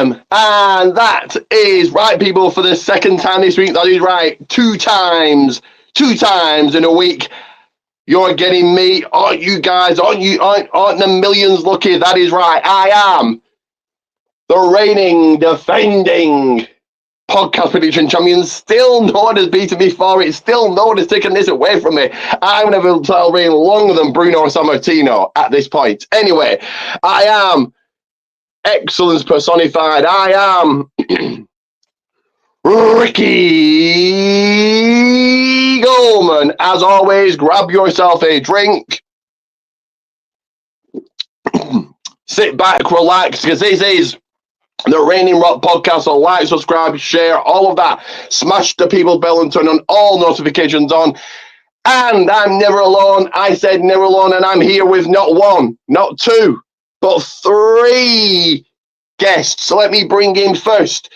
am. And that is right, people, for the second time this week. That is right. Two times in a week. You're getting me. Aren't you guys? Aren't the millions lucky? That is right. I am the reigning, defending podcast prediction champion, still no one has beaten me for it, still no one has taken this away from me. I'm never celebrating longer than Bruno Sammartino at this point. Anyway, I am excellence personified. I am Ricky Goldman. As always, grab yourself a drink, sit back, relax, because this is the Raining Rock Podcast. So like, subscribe, share, all of that. Smash the people bell and turn on all notifications on. And I'm never alone. I said never alone, and I'm here with not one, not two, but three guests. So let me bring in first,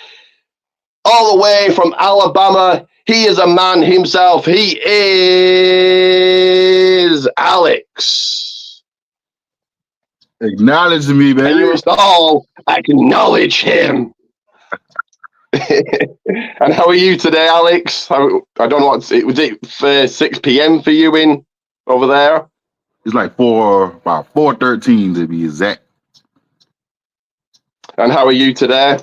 all the way from Alabama. He is a man himself. He is Alex. Acknowledge me, baby. And you must all acknowledge him. And how are you today, Alex? I don't know was it 6 p.m. for you in over there? It's like about 4:13 to be exact. And how are you today?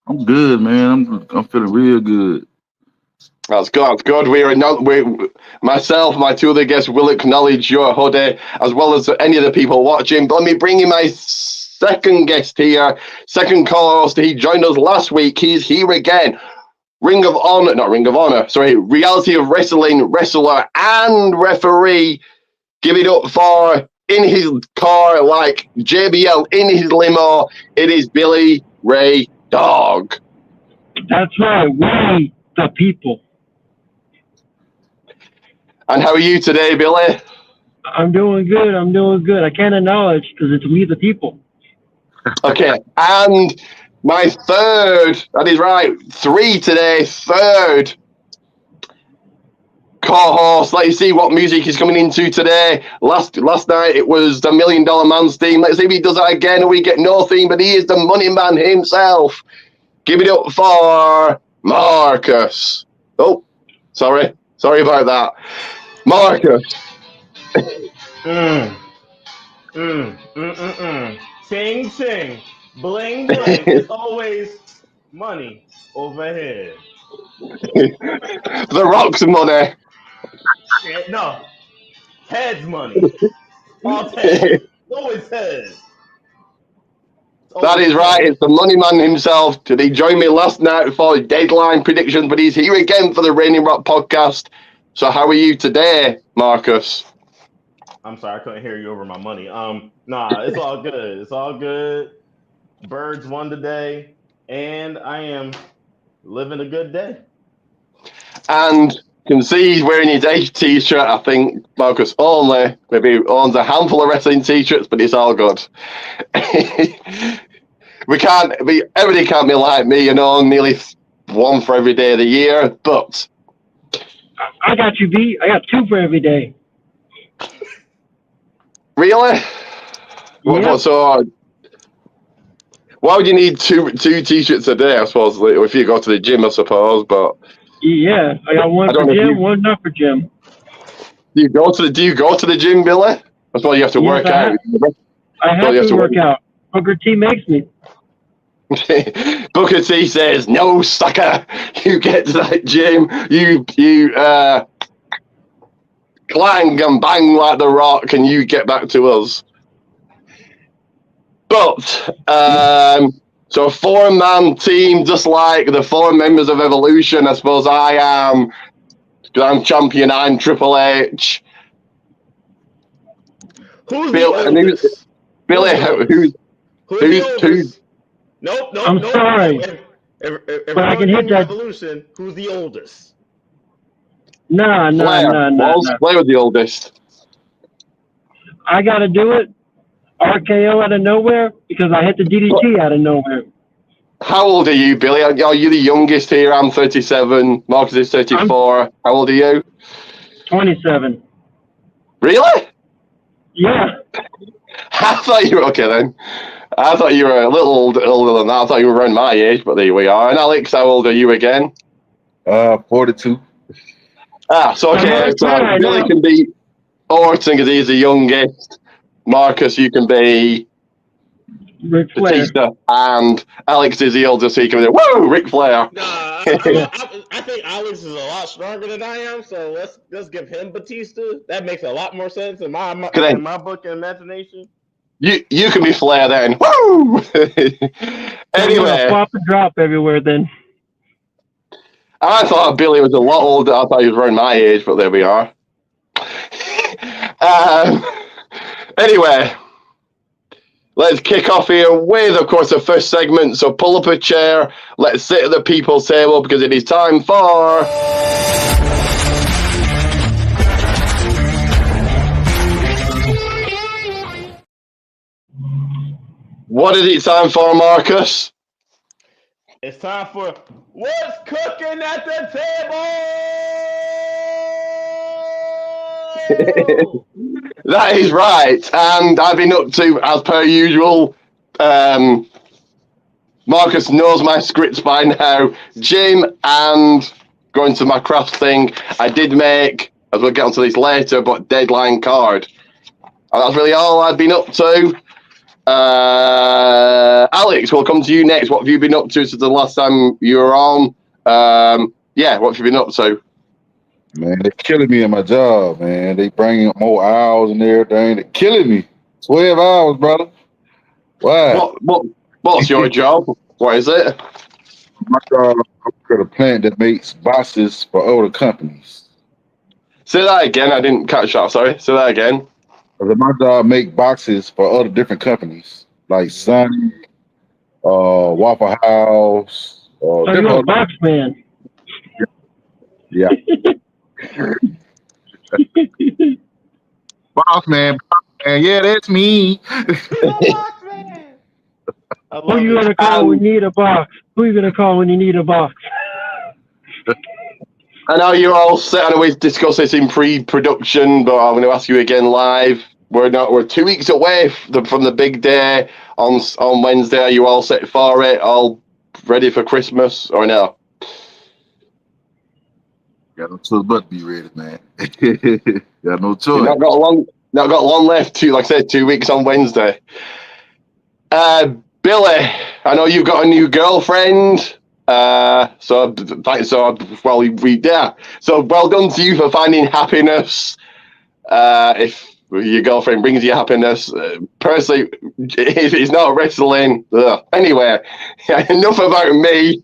I'm good, man. I'm feeling real good. That's good. That's good. Myself, my two other guests will acknowledge your hoodie as well as any of the people watching. But let me bring in my second guest here, second co-host. He joined us last week. He's here again. Reality of Wrestling wrestler and referee. Give it up for, in his car like JBL in his limo, it is Billy Ray Dog. That's right. We, the people. And how are you today, Billy? I'm doing good. I can't acknowledge because it's we, the people. Okay, and my third, that is right, three today, third co-host. Let's see what music he's coming into today. Last night it was the $1 Million Man's theme. Let's see if he does that again and we get no theme, but he is the money man himself. Give it up for Marcus. Oh, sorry about that. Marcus. Ching ching, bling bling. It's always money overhead. The Rock's money. No, heads money. All heads. Always heads. That is right. It's the money man himself. He joined me last night for deadline predictions, but he's here again for the Raining Rock Podcast. So how are you today, Marcus? I'm sorry, I couldn't hear you over my money. Nah, it's all good. It's all good. Birds won today, and I am living a good day. And you can see he's wearing his Edge t-shirt. I think Marcus only maybe owns a handful of wrestling t-shirts, but it's all good. Everybody can't be like me, nearly one for every day of the year, but I got you beat. I got two for every day. Really? Yep. So why would you need two t-shirts a day? I suppose if you go to the gym, I suppose. But yeah, I got one for gym, one not for gym. Do you go to the gym, Billy? That's why you have to work out. I have to work out. Booker T makes me. Booker T says, "No, sucker! You get to that gym, you clang and bang like the Rock, and you get back to us." But so a 4-man team, just like the 4 members of Evolution. I suppose I am. I'm champion. I'm Triple H. Who's Billy? Who's? Nope. I'm sorry. If but I can hit that. Evolution, who's the oldest? No. Blair was the oldest. I got to do it. RKO out of nowhere because I hit the DDT out of nowhere. How old are you, Billy? Are you the youngest here? I'm 37. Marcus is 34. How old are you? 27. Really? Yeah. I thought you were okay then. I thought you were a little older than that. I thought you were around my age, but there we are. And Alex, how old are you again? 42. So okay, I'm so right Billy now. can be Orton because he's the youngest. Marcus, you can be Ric Flair. Batista, and Alex is the oldest, so he can be whoa, Ric Flair. Nah, I think Alex is a lot stronger than I am, so let's give him Batista. That makes a lot more sense in my book and imagination. You can be Flair then. Woo! So we're gonna Anyway, flop and drop everywhere then. I thought Billy was a lot older. I thought he was around my age, but there we are. Anyway, let's kick off here with, of course, the first segment. So pull up a chair. Let's sit at the people's table because it is time for... What is it time for, Marcus? It's time for What's Cooking at the Table. That is right. And I've been up to, as per usual, Marcus knows my scripts by now. Jim, and going to my craft thing, I did make, as we'll get onto this later, but deadline card. And that's really all I've been up to. Alex, we'll come to you next. What have you been up to since the last time you were on? Yeah, what have you been up to? Man, they're killing me in my job, man. They bringing up more hours and everything. They're killing me. 12 hours, brother. Why? What's your job? What is it? My job, I work at a plant that makes boxes for other companies. Say that again. I didn't catch that. Sorry. Say that again. My job make boxes for other different companies, like Sun, Waffle House. So you're a box man. Yeah. Boss man. Yeah, that's me. Who you gonna call when you need a box? Who you gonna call when you need a box? I know you're all set. I know we discussed this in pre-production, but I'm going to ask you again live. We're 2 weeks away from the big day on Wednesday. Are you all set for it? All ready for Christmas or no? Got no choice but to be ready, man. Got no choice. Not got long left. Like I said, 2 weeks on Wednesday. Billy, I know you've got a new girlfriend. So well done to you for finding happiness. If your girlfriend brings you happiness, personally, it's not wrestling. Anyway, enough about me.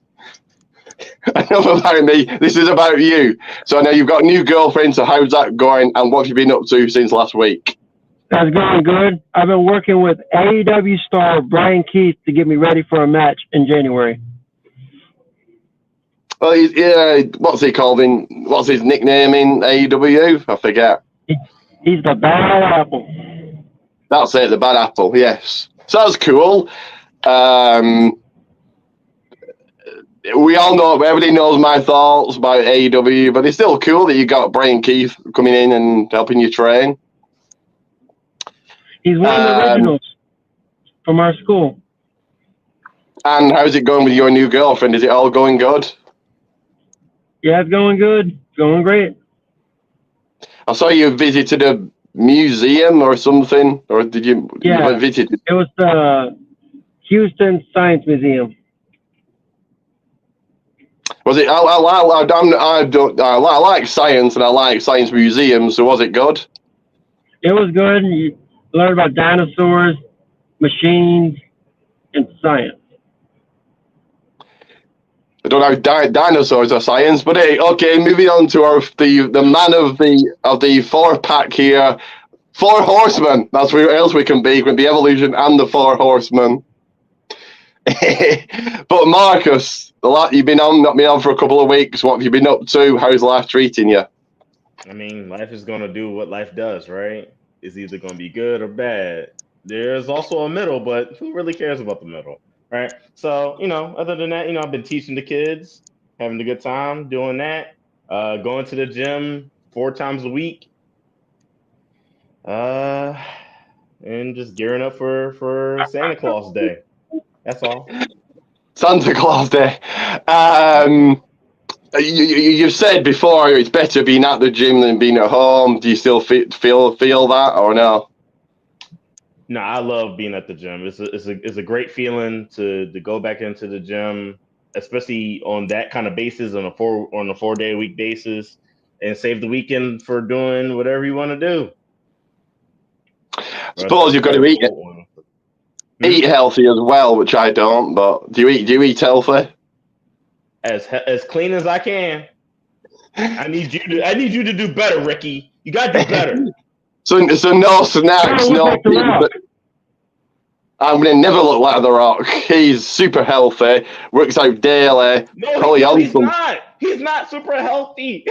This is about you. So I know you've got a new girlfriend. So how's that going? And what have you been up to since last week? That's going good. I've been working with AEW star Brian Keith to get me ready for a match in January. Well, what's he called what's his nickname in AEW? I forget. He's the bad apple. That's it, the bad apple, yes. So that's cool. We all know, everybody knows my thoughts about AEW, but it's still cool that you got Brian Keith coming in and helping you train. He's one of the originals from our school. And how's it going with your new girlfriend? Is it all going good? Yeah, it's going good. It's going great. I saw you visited a museum or something, or did you? Yeah, you visited? It was the Houston Science Museum. Was it? I like science and I like science museums. So was it good? It was good. You learn about dinosaurs, machines, and science. I don't know dinosaurs are science, but hey, okay. Moving on to the man of the 4-pack here, 4 horsemen. That's where else we can be. We can be evolution and the 4 horsemen. But Marcus, you've been not been on for a couple of weeks. What have you been up to? How's life treating you? I mean, life is gonna do what life does, right? It's either gonna be good or bad. There's also a middle, but who really cares about the middle, right? So, other than that, I've been teaching the kids, having a good time doing that, going to the gym 4 times a week. and just gearing up for Santa Claus Day. That's all. Santa Claus Day. You've said before it's better being at the gym than being at home. Do you still feel that or no? No, I love being at the gym. It's a great feeling to go back into the gym, especially on that kind of basis on a 4-day a week basis, and save the weekend for doing whatever you want to do. Suppose you've got to eat healthy as well, which I don't. But do you eat healthy? As clean as I can. I need you to do better, Ricky. You gotta do better. So no snacks, no pizza. I'm gonna never look like The Rock. He's super healthy, works out daily. No, he's not. He's not super healthy.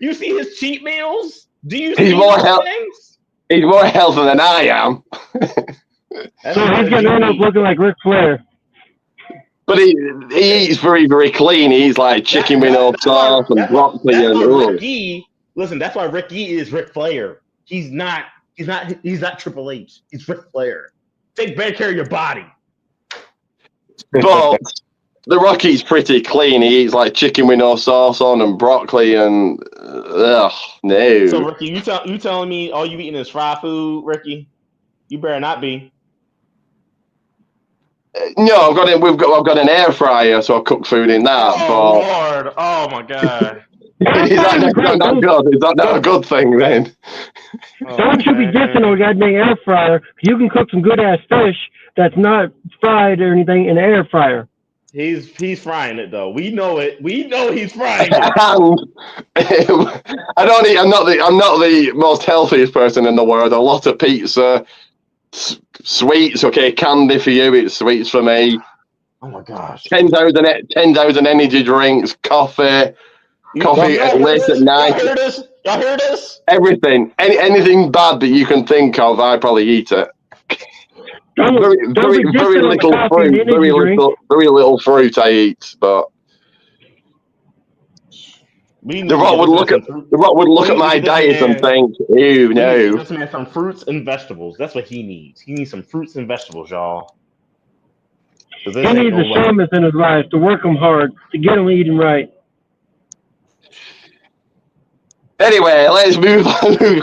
You see his cheat meals? Do you see those things? He's more healthy than I am. So he's gonna end up looking like Ric Flair. But he eats very, very clean. He eats like chicken with no sauce and broccoli Listen, that's why Ricky is Ric Flair. He's not Triple H. He's Ric Flair. Take better care of your body. But the Rocky's pretty clean. He eats like chicken with no sauce on and broccoli and no. So Ricky, you telling me all you eating is fried food, Ricky? You better not be. No, I've got an air fryer, so I cook food in that. Oh Lord! Oh my God! Is that not good? Is that not a good thing then? Don't you be dissing on a goddamn air fryer. You can cook some good ass fish that's not fried or anything in an air fryer. He's frying it though. We know it. We know he's frying it. I'm not the most healthiest person in the world. A lot of pizza. Sweets, okay, candy for you, it's sweets for me. Oh my gosh. 10,000 energy drinks, coffee late at night. Y'all hear this? Everything. Anything bad that you can think of, I probably eat it. Very little fruit. Very little fruit I eat, but The Rock would look at my diet and think, ew, no. This man some fruits and vegetables. That's what he needs. He needs some fruits and vegetables, y'all. He needs a shamus in his life to work him hard, to get him eating right. Anyway, let's move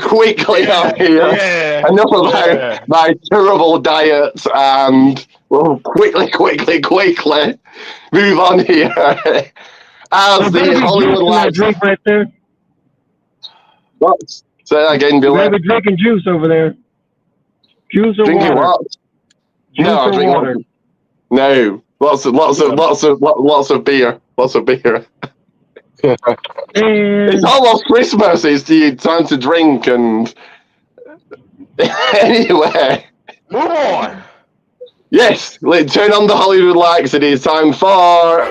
quickly on here. Yeah, Enough about my terrible diet, and we'll quickly move on here. As the Hollywood lads. Drink right there. What? Say that again, Billy. Maybe drinking juice over there. Juice or drinking water? What? Juice no, or water? No, lots of beer. Lots of beer. It's almost Christmas. It's the time to drink and. Anyway. Move on. Yes, turn on the Hollywood lights. It is time for.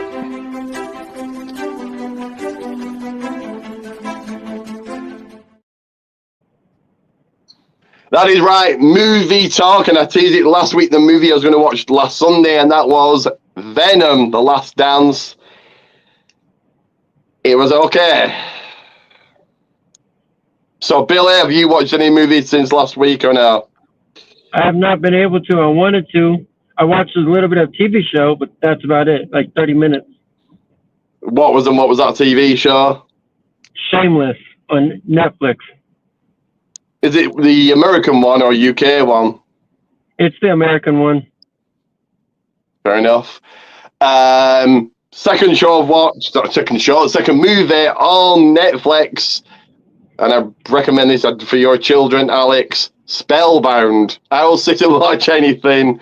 That is right, movie talk, and I teased it last week, the movie I was going to watch last Sunday, and that was Venom, The Last Dance. It was okay. So, Billy, have you watched any movies since last week or no? I have not been able to. I wanted to. I watched a little bit of TV show, but that's about it, like 30 minutes. What was that TV show? Shameless on Netflix. Is it the American one or UK one? It's the American one. Fair enough. Second movie on Netflix, and I recommend this for your children, Alex. Spellbound. I will sit and watch anything.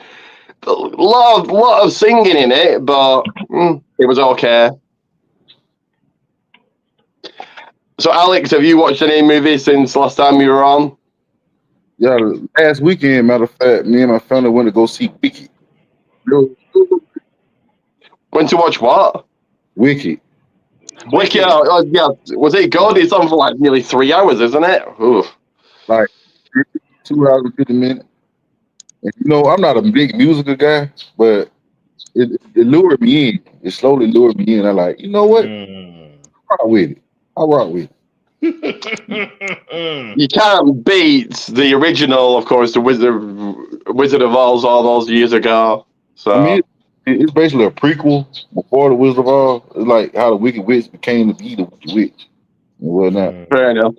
A lot of singing in it, but it was okay. So, Alex, have you watched any movies since last time you were on? Yeah, last weekend, matter of fact, me and my family went to go see Wicked. Went to watch what? Wicked. Wicked, yeah. Was it good? It's on for like nearly 3 hours, isn't it? Oof. Like 2 hours and 50 minutes. And, I'm not a big musical guy, but it lured me in. It slowly lured me in. I'm like, you know what? I rock with it. You can't beat the original, of course, the Wizard of Oz all those years ago. So I mean, it's basically a prequel before the Wizard of Oz. It's like how the Wicked Witch became to be the Wicked Witch and whatnot. fair enough.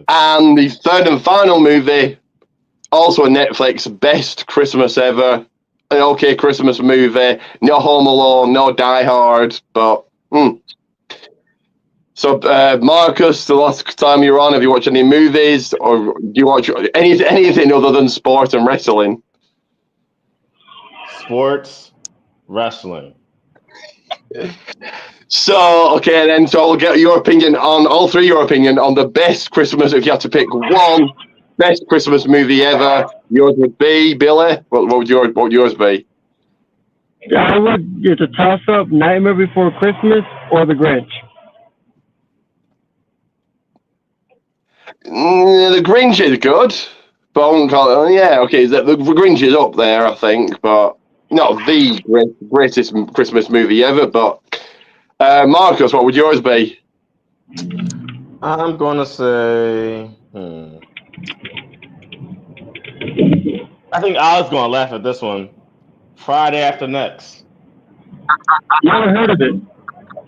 And the third and final movie, also a Netflix, best Christmas ever. An okay Christmas movie. No Home Alone, no Die Hard, but. So, Marcus, the last time you were on, have you watched any movies, or do you watch anything other than sport and wrestling? Sports, wrestling. So, okay, then, so I'll get your opinion on, all three your opinion on the best Christmas, if you had to pick one best Christmas movie ever, yours would be, Billy? What would yours be? It's a toss-up, Nightmare Before Christmas or The Grinch. The Grinch is good, but I wouldn't call it. Yeah, okay, the Grinch is up there, I think, but not the greatest Christmas movie ever. But Marcus, what would yours be? I'm gonna say. I think I was gonna laugh at this one. Friday After Next. Never heard of it.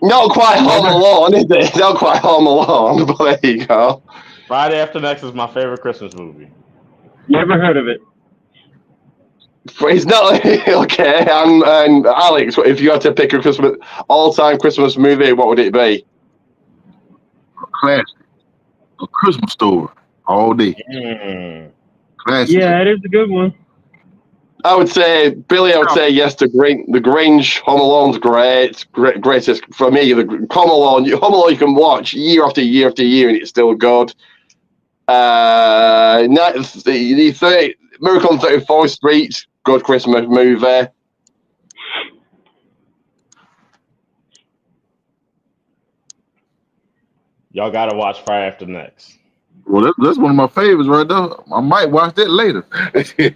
Not quite Home Alone, is it? Not quite Home Alone, but there you go. Friday After Next is my favorite Christmas movie. Never heard of it. It's not okay. And Alex, if you had to pick a all-time Christmas movie, what would it be? Classic. A Christmas Story all day. Classic. Yeah, it is a good one. I would say, Billy, I would say yes to the Grinch. Home Alone's greatest for me. Home Alone you can watch year after year after year and it's still good. The Miracle on 34th Street, good Christmas movie. Y'all gotta watch Friday After Next. Well, that's one of my favorites right there. I might watch that later. See?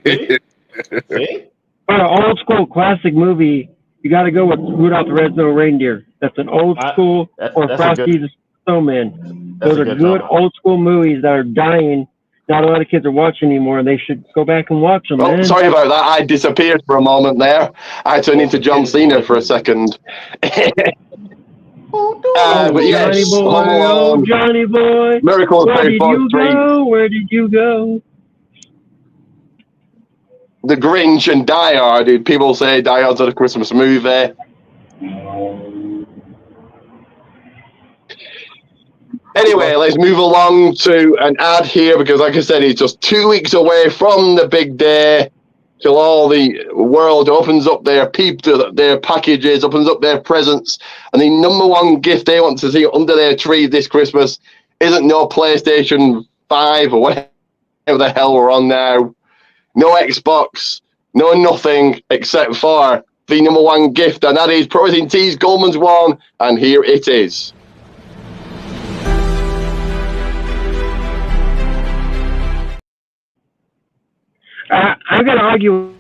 For an old school classic movie, you got to go with Rudolph the Red-Nosed Reindeer. That's an old school, or Frosty the Snowman. Those are good old school movies that are dying. Not a lot of kids are watching anymore, and they should go back and watch them. Oh, sorry about that. I disappeared for a moment there. I turned into John Cena for a second. But yes, Johnny boy, Home Alone, Johnny boy, Miracle on where did 34th you Street, go? Where did you go? The Grinch and Die Hard. Dude, people say Die Hard's a Christmas movie. Anyway, let's move along to an ad here because, like I said, it's just 2 weeks away from the big day till all the world opens up their packages, opens up their presents, and the number one gift they want to see under their tree this Christmas isn't no PlayStation 5 or whatever the hell we're on now, no Xbox, no nothing except for the number one gift, and that is Protein Teas Goldman's one, and here it is. I'm going to argue.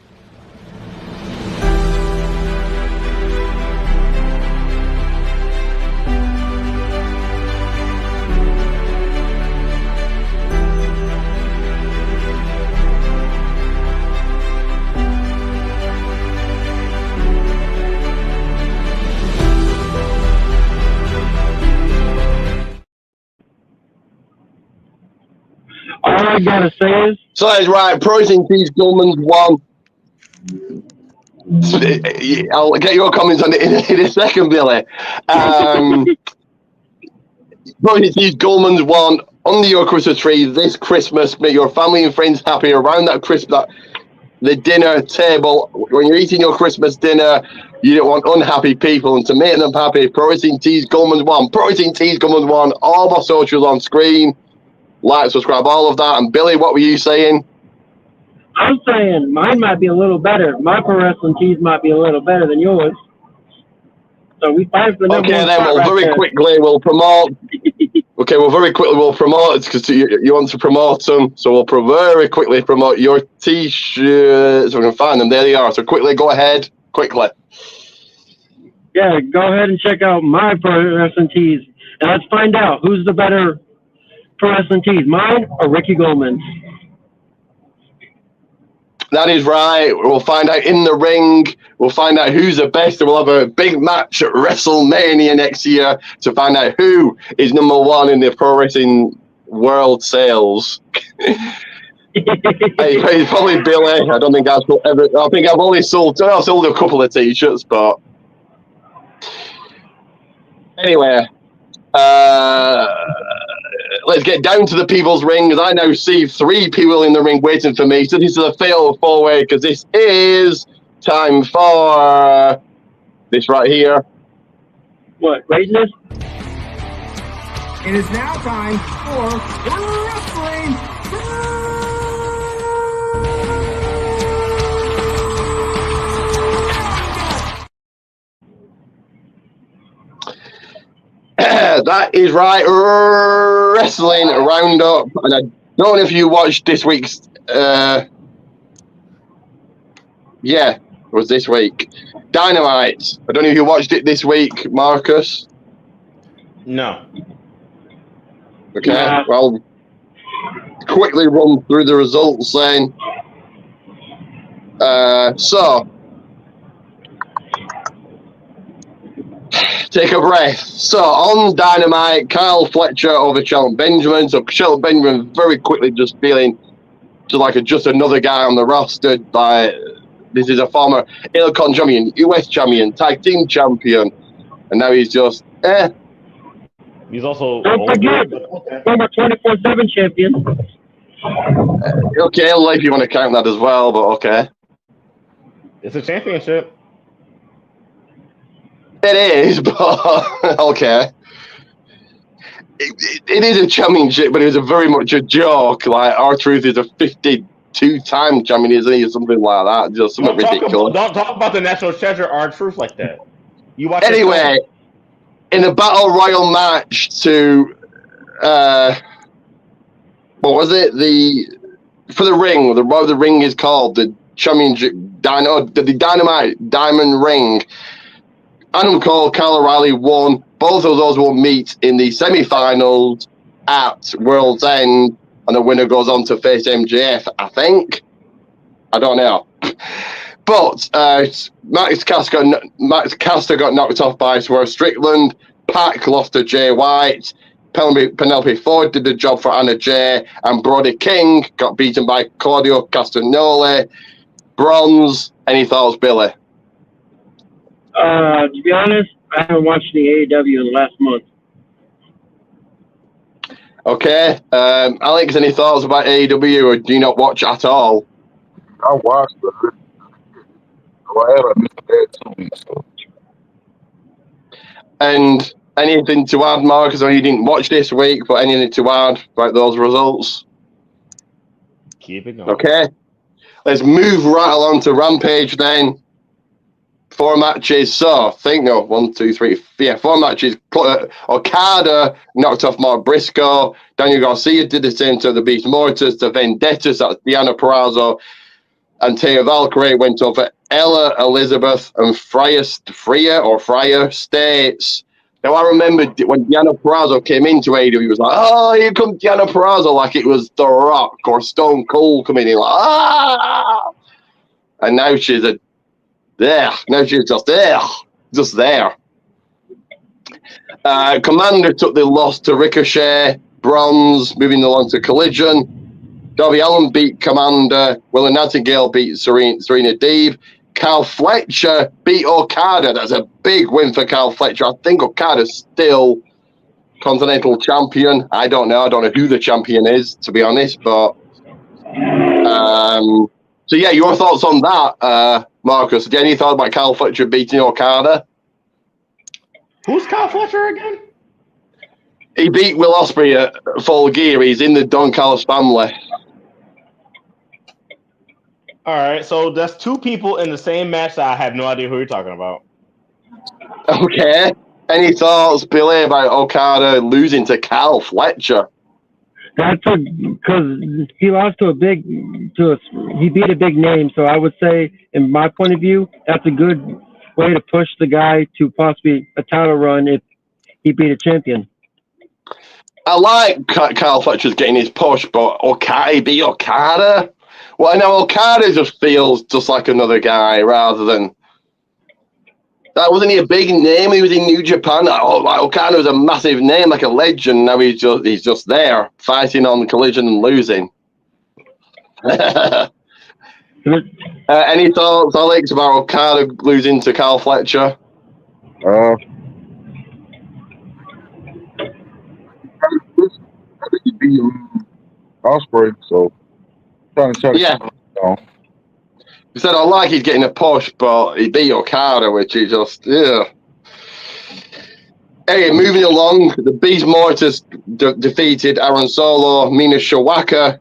All I gotta say is, so that's right. Protein Teas Goldman's one. I'll get your comments on it in a second, Billy. Protein Teas Goldman's one under your Christmas tree this Christmas. Make your family and friends happy around the dinner table. When you're eating your Christmas dinner, you don't want unhappy people, and to make them happy, Protein Teas Goldman's one. Protein Teas Goldman's one. All my socials on screen. Like, subscribe, all of that. And Billy, what were you saying? I'm saying mine might be a little better. My pro wrestling tees might be a little better than yours. So we fight for the number one spot right very there. quickly we'll promote. We'll promote it because you want to promote them. So we'll very quickly promote your T-shirts. So we can find them. There they are. So quickly, go ahead. Quickly. Yeah, go ahead and check out my pro wrestling tees. And let's find out who's the better pro wrestling tees, mine or Ricky Goldman's. That is right. We'll find out in the ring. We'll find out who's the best. We'll have a big match at WrestleMania next year to find out who is number one in the pro wrestling world sales. It's probably Billy. I don't think I've ever. I think I've only sold a couple of t-shirts, but anyway. Let's get down to the people's ring, as I now see 3 people in the ring waiting for me. So this is a fatal 4-way, because this is time for this right here. What, greatness? It is now time for wrestling. That is right, wrestling roundup. And I don't know if you watched this week's. It was this week. Dynamite. I don't know if you watched it this week, Marcus. No. Okay. Yeah. Well, quickly run through the results then. So. Take a breath. So, on Dynamite, Kyle Fletcher over Shelton Benjamin. So, Shelton Benjamin very quickly just feeling just another guy on the roster. This is a former Illicon champion, US champion, tag team champion. And now he's just, He's also Don't forget, former 24/7 champion. Okay, if you want to count that as well, but okay. It's a championship. It is, but okay. It is a championship, but it was very much a joke. Like, R-Truth is a 52-time champion, isn't he, or something like that? Just something ridiculous. Don't talk about the national treasure R-Truth like that. You watch. Anyway, in a battle royal match to, what was it? For the ring, what the ring is called, the championship, the Dynamite Diamond Ring. Adam Cole, Kyle O'Reilly won. Both of those will meet in the semi-finals at World's End, and the winner goes on to face MJF, I think. I don't know. But Max Caster got knocked off by Swerve Strickland. Pac lost to Jay White. Penelope Ford did the job for Anna Jay. And Brody King got beaten by Claudio Castagnoli. Bronze. Any thoughts, Billy? To be honest, I haven't watched any AEW in the last month. Okay. Alex, any thoughts about AEW, or do you not watch at all? I watched it. I missed that 2 weeks ago. And anything to add, Marcus? I know you didn't watch this week, but anything to add about those results? Keep it going. Okay. Let's move right along to Rampage then. 4 matches. So, 4 matches. Okada knocked off Mark Briscoe. Daniel Garcia did the same to the Beast Mortars, to Vendettas. That's Deanna Purrazzo. And Taya Valkyrie went over Ella Elizabeth and Freya States. Now, I remember when Deanna Purrazzo came into AEW, he was like, oh, here comes Deanna Purrazzo, like it was The Rock or Stone Cold coming in, like, ah! And now she's there. Now she's just there. Commander took the loss to Ricochet. Bronze, moving along to Collision. Darby Allin beat Commander. Willa Nightingale beat Serena Deeb. Kyle Fletcher beat Okada. That's a big win for Kyle Fletcher. I think Okada's still Continental Champion. I don't know who the champion is, to be honest. But so yeah, your thoughts on that, Marcus? Do you have any thoughts about Kyle Fletcher beating Okada? Who's Kyle Fletcher again? He beat Will Ospreay at Full Gear. He's in the Don Callis family. All right, so that's 2 people in the same match that I have no idea who you're talking about. Okay. Any thoughts, Billy, about Okada losing to Kyle Fletcher? That's because he lost he beat a big name. So I would say, in my point of view, that's a good way to push the guy to possibly a title run if he beat a champion. I like Kyle Fletcher's getting his push, but Okada? Well, now Okada just feels just like another guy rather than... That wasn't he a big name? He was in New Japan. Okada was a massive name, like a legend. Now he's just there, fighting on Collision and losing. Any thoughts, Alex, about Okada losing to Kyle Fletcher? He beat Ospreay, so trying to check. Yeah. He said, I like he's getting a push, but he beat Okada, which is just, yeah. Hey, moving along, the Beast Mortis defeated Aaron Solo, Mina Shawaka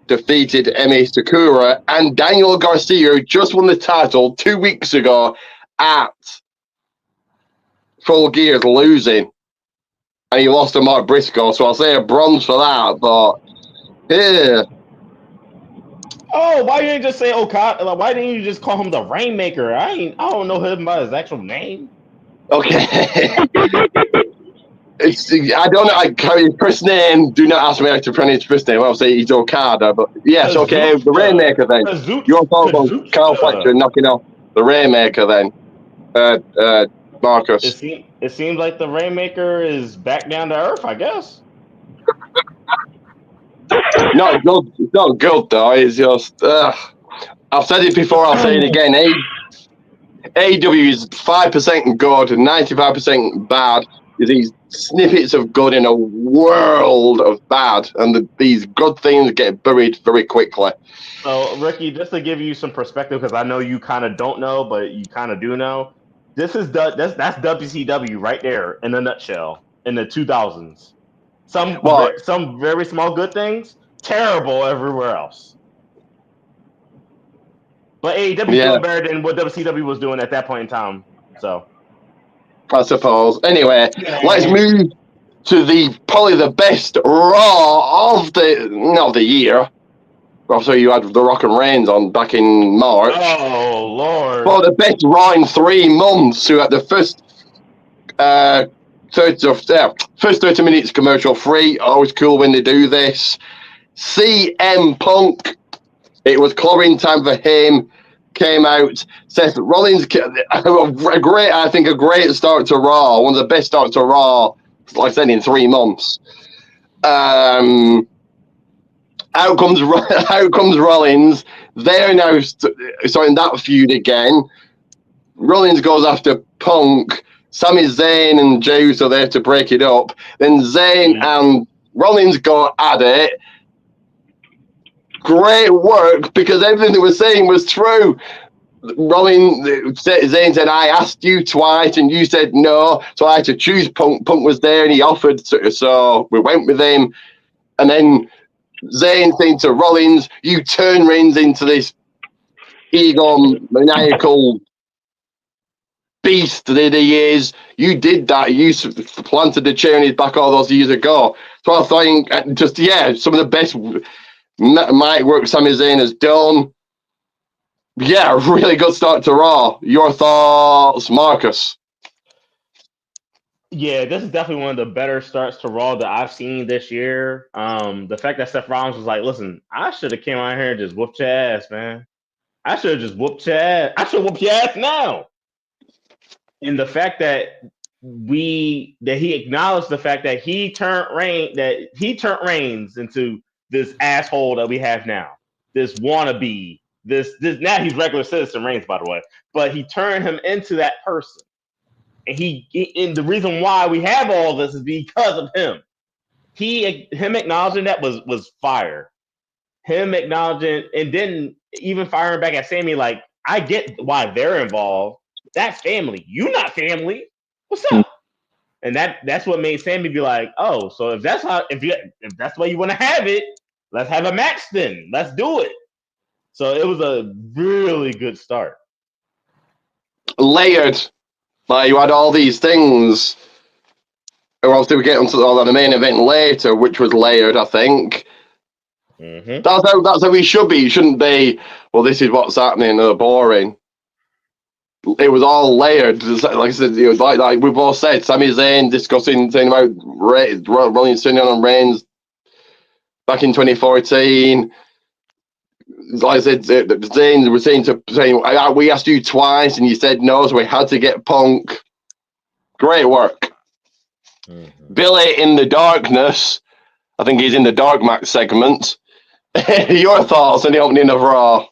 defeated Emi Sakura, and Daniel Garcia just won the title 2 weeks ago at Full Gear's losing. And he lost to Mark Briscoe, so I'll say a bronze for that, but yeah. Oh, why didn't you just say Okada? Like, why didn't you just call him the Rainmaker? I don't know him by his actual name. Okay. I don't know. His first name, do not ask me how to pronounce his first name. I'll say he's Okada, but yes, Kazuchika. okay. The Rainmaker then. You're talking about Kyle Fletcher knocking off the Rainmaker then. Marcus. It seems like the Rainmaker is back down to earth, I guess. Not good. It's not good though. It's just. I've said it before. I'll say it again. AEW is 5% good and 95% bad. These snippets of good in a world of bad, and these good things get buried very quickly. So, Ricky, just to give you some perspective, because I know you kind of don't know, but you kind of do know. That's WCW right there in a nutshell in the 2000s. Some very small good things, terrible everywhere else. But AEW is doing better than what WCW was doing at that point in time. So, I suppose. Anyway, let's move to probably the best Raw of the year. Obviously, you had The Rock and Reigns on back in March. Oh, Lord. Well, the best Raw in 3 months, who had the first 30 minutes commercial free. Always cool when they do this. CM Punk. It was clobbering time for him. Came out. Seth Rollins, a great start to Raw. One of the best starts to Raw, like I said, in 3 months. Out comes Rollins. They're now starting that feud again. Rollins goes after Punk. Sami Zayn and Juice are there to break it up. Then Zayn and Rollins go at it. Great work, because everything they were saying was true. Zayn said, I asked you twice and you said no, so I had to choose Punk. Punk was there and he offered, so we went with him. And then Zayn saying to Rollins, you turn Reigns into this egomaniacal beast that he is. You did that. You planted the chair in his back all those years ago. So I think, some of the best mic work Sami Zayn has done. Yeah, really good start to Raw. Your thoughts, Marcus? Yeah, this is definitely one of the better starts to Raw that I've seen this year. The fact that Seth Rollins was like, listen, I should have came out here and just whooped your ass, man. I should have just whooped your ass. I should whoop your ass now. And the fact that he acknowledged the fact that he turned Reigns into this asshole that we have now, this wannabe, this now he's regular citizen Reigns, by the way, but he turned him into that person, and and the reason why we have all this is because of him. Him acknowledging that was fire. Him acknowledging and then even firing back at Sammy, like, I get why they're involved. That's family. You not family. What's up? And that's what made Sammy be like, oh, so if that's the way you want to have it, let's have a match then. Let's do it. So it was a really good start. Layered. Like, you had all these things. Obviously, we get onto the main event later, which was layered, I think. Mm-hmm. That's how we should be. It shouldn't be, well, this is what's happening, boring. it was all layered. Like I said, it was like we've all said, Sami Zayn discussing saying about Rollins turning on Reigns back in 2014. Like I said, Zayn was saying, we asked you twice and you said no, so we had to get Punk. Great work. Mm-hmm. Billy in the darkness. I think he's in the dark match segment. Your thoughts on the opening of Raw?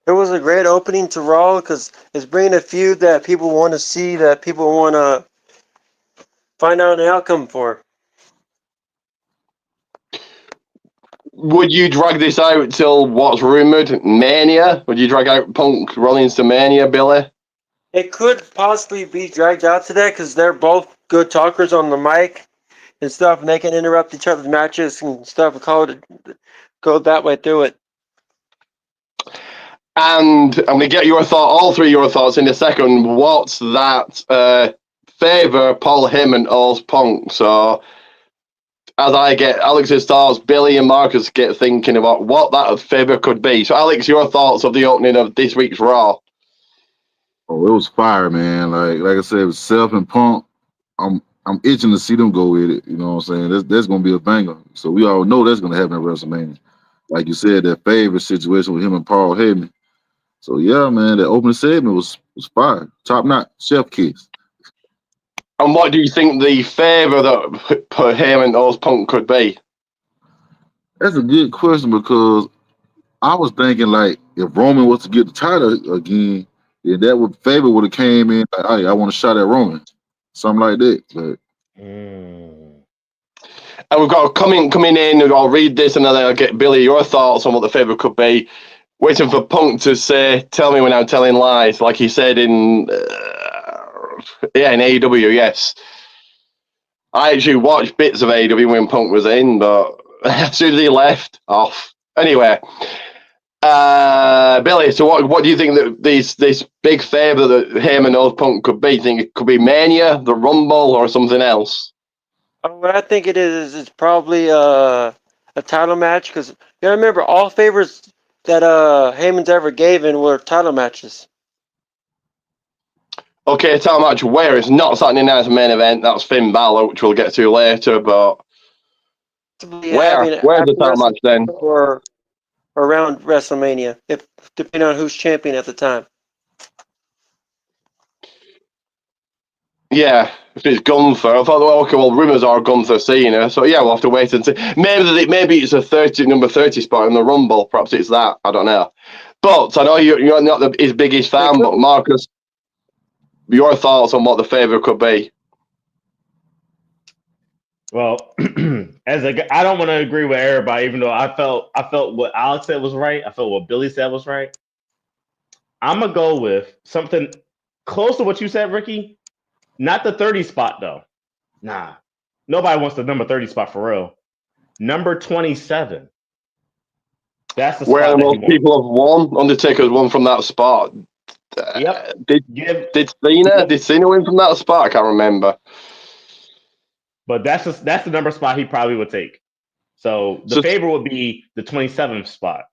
It was a great opening to Raw because it's bringing a feud that people want to see, that people want to find out an outcome for. Would you drag this out till what's rumored Mania? Would you drag out Punk Rollins to Mania, Billy? It could possibly be dragged out to that because they're both good talkers on the mic and stuff, and they can interrupt each other's matches and stuff and go that way through it. And I'm going to get all three of your thoughts in a second. What's that favor Paul Heyman owes Punk? So as I get Alex's thoughts, Billy and Marcus get thinking about what that favor could be. So Alex, your thoughts of the opening of this week's Raw? Oh, it was fire, man. Like I said, it was Seth and Punk. I'm itching to see them go with it. You know what I'm saying? That's going to be a banger. So we all know that's going to happen at WrestleMania. Like you said, that favorite situation with him and Paul Heyman. So yeah, man, that opening segment was fire. Top notch, chef kiss. And what do you think the favor that Heyman owes Punk could be? That's a good question because I was thinking like if Roman was to get the title again, then that favor would have came in like, hey, I want a shot at Roman. Something like that. But and we've got a comment coming in, and I'll read this and then I'll get Billy your thoughts on what the favour could be. Waiting for Punk to say, tell me when I'm telling lies, like he said in AEW, yes. I actually watched bits of AEW when Punk was in, but as soon as he left, off. Anyway, Billy, so what do you think that this big favour that Heyman owes Punk could be? Do you think it could be Mania, the Rumble, or something else? What I think it is probably a title match because you gotta remember all favors that Heyman's ever given were title matches. Okay, title match where it's not Saturday night's main event. That's Finn Balor, which we'll get to later. But where's the title match then? Or around WrestleMania, depending on who's champion at the time. Yeah, if it's Gunther, I thought, well, okay, well, rumours are Gunther Cena, so yeah, we'll have to wait and see. Maybe it's a number 30 spot in the Rumble. Perhaps it's that. I don't know. But I know you're not his biggest fan, but Marcus, your thoughts on what the favour could be? Well, I don't want to agree with everybody, even though I felt what Alex said was right. I felt what Billy said was right. I'm gonna go with something close to what you said, Ricky. Not the 30 spot though. Nah, nobody wants the number 30 spot for real. Number 27. That's the spot where most people have won. Undertaker's won from that spot. Yep. Did Cena win from that spot? I can't remember. But that's the number spot he probably would take. So the favor would be the 27th spot.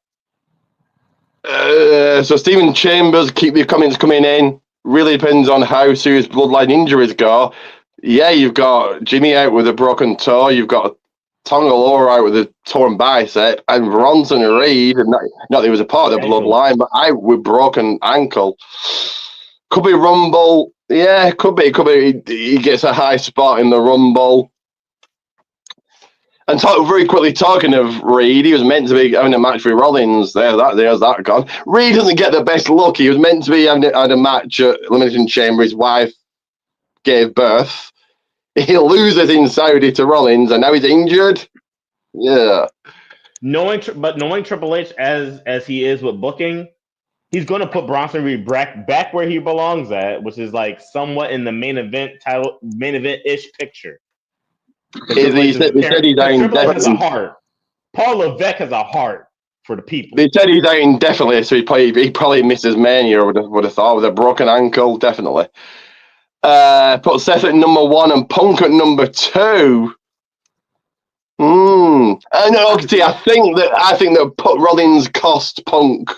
So Stephen Chambers, keep your comments coming in. Really depends on how serious bloodline injuries go. Yeah, you've got Jimmy out with a broken toe. You've got Tonga Loa out with a torn bicep. And Bronson Reed, and not that he was a part of the bloodline, but out with broken ankle. Could be Rumble. Yeah, could be. He gets a high spot in the Rumble. And very quickly talking of Reed, he was meant to be having a match with Rollins. There's that gone. Reed doesn't get the best look. He was meant to be having a match at Elimination Chamber. His wife gave birth. He loses in Saudi to Rollins, and now he's injured. Yeah. Knowing Triple H as he is with booking, he's going to put Bronson Reed back where he belongs at, which is like somewhat in the main event-ish picture. He said he's out indefinitely. Has a heart. Paul Levesque has a heart for the people. They said he's out indefinitely, so he probably misses Mania. I would have thought with a broken ankle, definitely. Put Seth at number 1 and Punk at number 2. I know. See, I think that Rollins cost Punk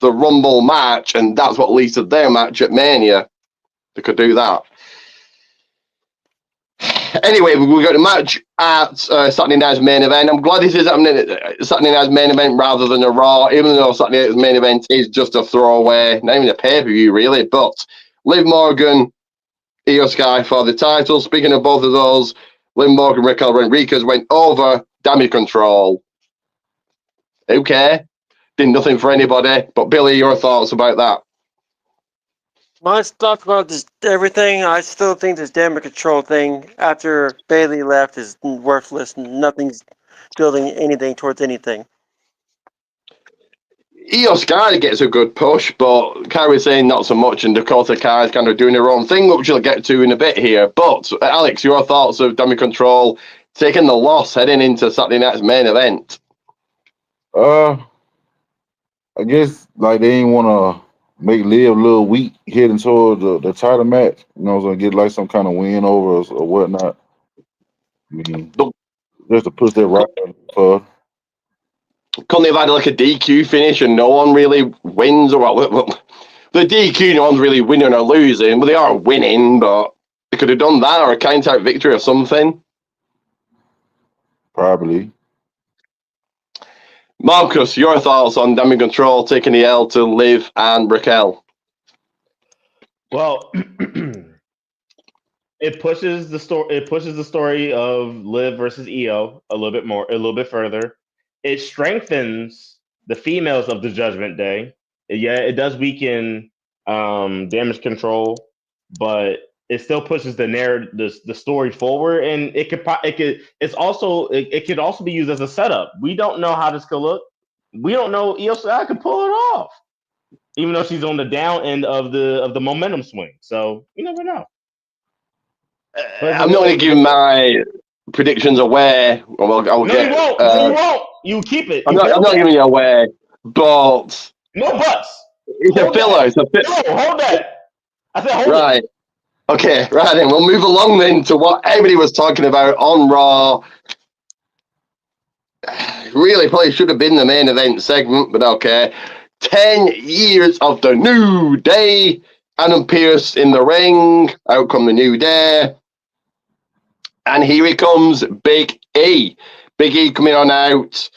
the Rumble match, and that's what leads to their match at Mania. They could do that. Anyway, we got a match at Saturday Night's main event. I'm glad this is happening at Saturday Night's main event rather than a Raw, even though Saturday Night's main event is just a throwaway, not even a pay-per-view, really. But Liv Morgan, Io Sky for the title. Speaking of both of those, Liv Morgan, Raquel Rodriguez went over Damage Control. Okay. Did nothing for anybody. But Billy, your thoughts about that? My thoughts about this everything, I still think this damage control thing after Bailey left is worthless. Nothing's building anything towards anything. Io Sky gets a good push, but Kairi saying not so much, and Dakota Kai's kind of doing her own thing, which we'll get to in a bit here. But Alex, your thoughts of Damage Control taking the loss heading into Saturday Night's main event? I guess like they ain't want to make Liv a little weak heading toward the title match. You know, so get like some kind of win over us or whatnot. I mean, just to push that right for. Couldn't they have had like a DQ finish and no one really wins? Or what? The DQ, no one's really winning or losing, but they are winning. But they could have done that or a count-out victory or something. Probably. Marcus, your thoughts on Damage Control taking the L to Liv and Raquel? Well, it pushes the story. It pushes the story of Liv versus Io a little bit further. It strengthens the females of the Judgment Day. Yeah, it does weaken Damage Control, but it still pushes the narrative, the story forward, and it could also be used as a setup. We don't know how this could look. We don't know Io Sky could pull it off, even though she's on the down end of the momentum swing. So you never know. I'm not going to give my predictions away. Well, you won't. You won't. You keep it. I'm not giving you away, but no buts. It's a filler. It's a filler. No, hold that. I said hold right. it. Okay, right then. We'll move along then to what everybody was talking about on Raw. Really, probably should have been the main event segment, but okay. 10 years of the New Day. Adam Pearce in the ring. Out come the New Day. And here he comes, Big E. Big E coming on out.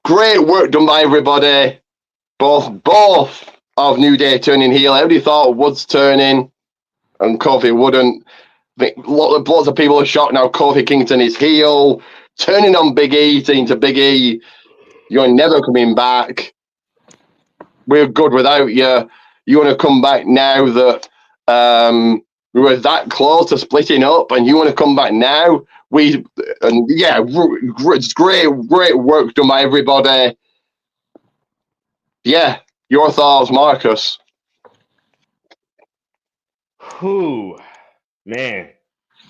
Great work done by everybody. Both of New Day turning heel. Everybody thought Woods turning and Kofi wouldn't. I think lots of people are shocked now. Kofi Kingston is heel. Turning on Big E, saying to Big E, you're never coming back. We're good without you. You want to come back now that we were that close to splitting up, and you want to come back now? It's great work done by everybody. Yeah, your thoughts, Marcus? Whew, man,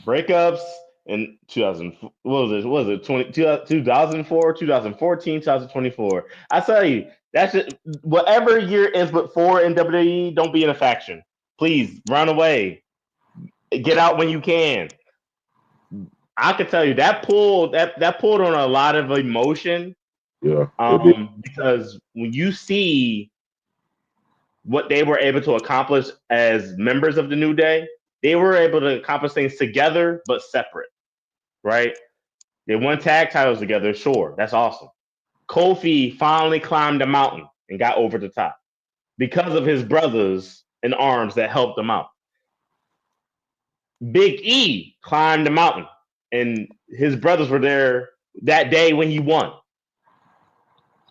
breakups in 2000. What was it? 2004, 2014, 2024. I tell you, that's just, whatever year is but 4 in WWE. Don't be in a faction, please. Run away, get out when you can. I can tell you that pulled on a lot of emotion. Yeah. Because when you see what they were able to accomplish as members of the New Day, they were able to accomplish things together but separate, right? They won tag titles together, sure, that's awesome. Kofi finally climbed a mountain and got over the top because of his brothers in arms that helped him out. Big E climbed the mountain, and his brothers were there that day when he won.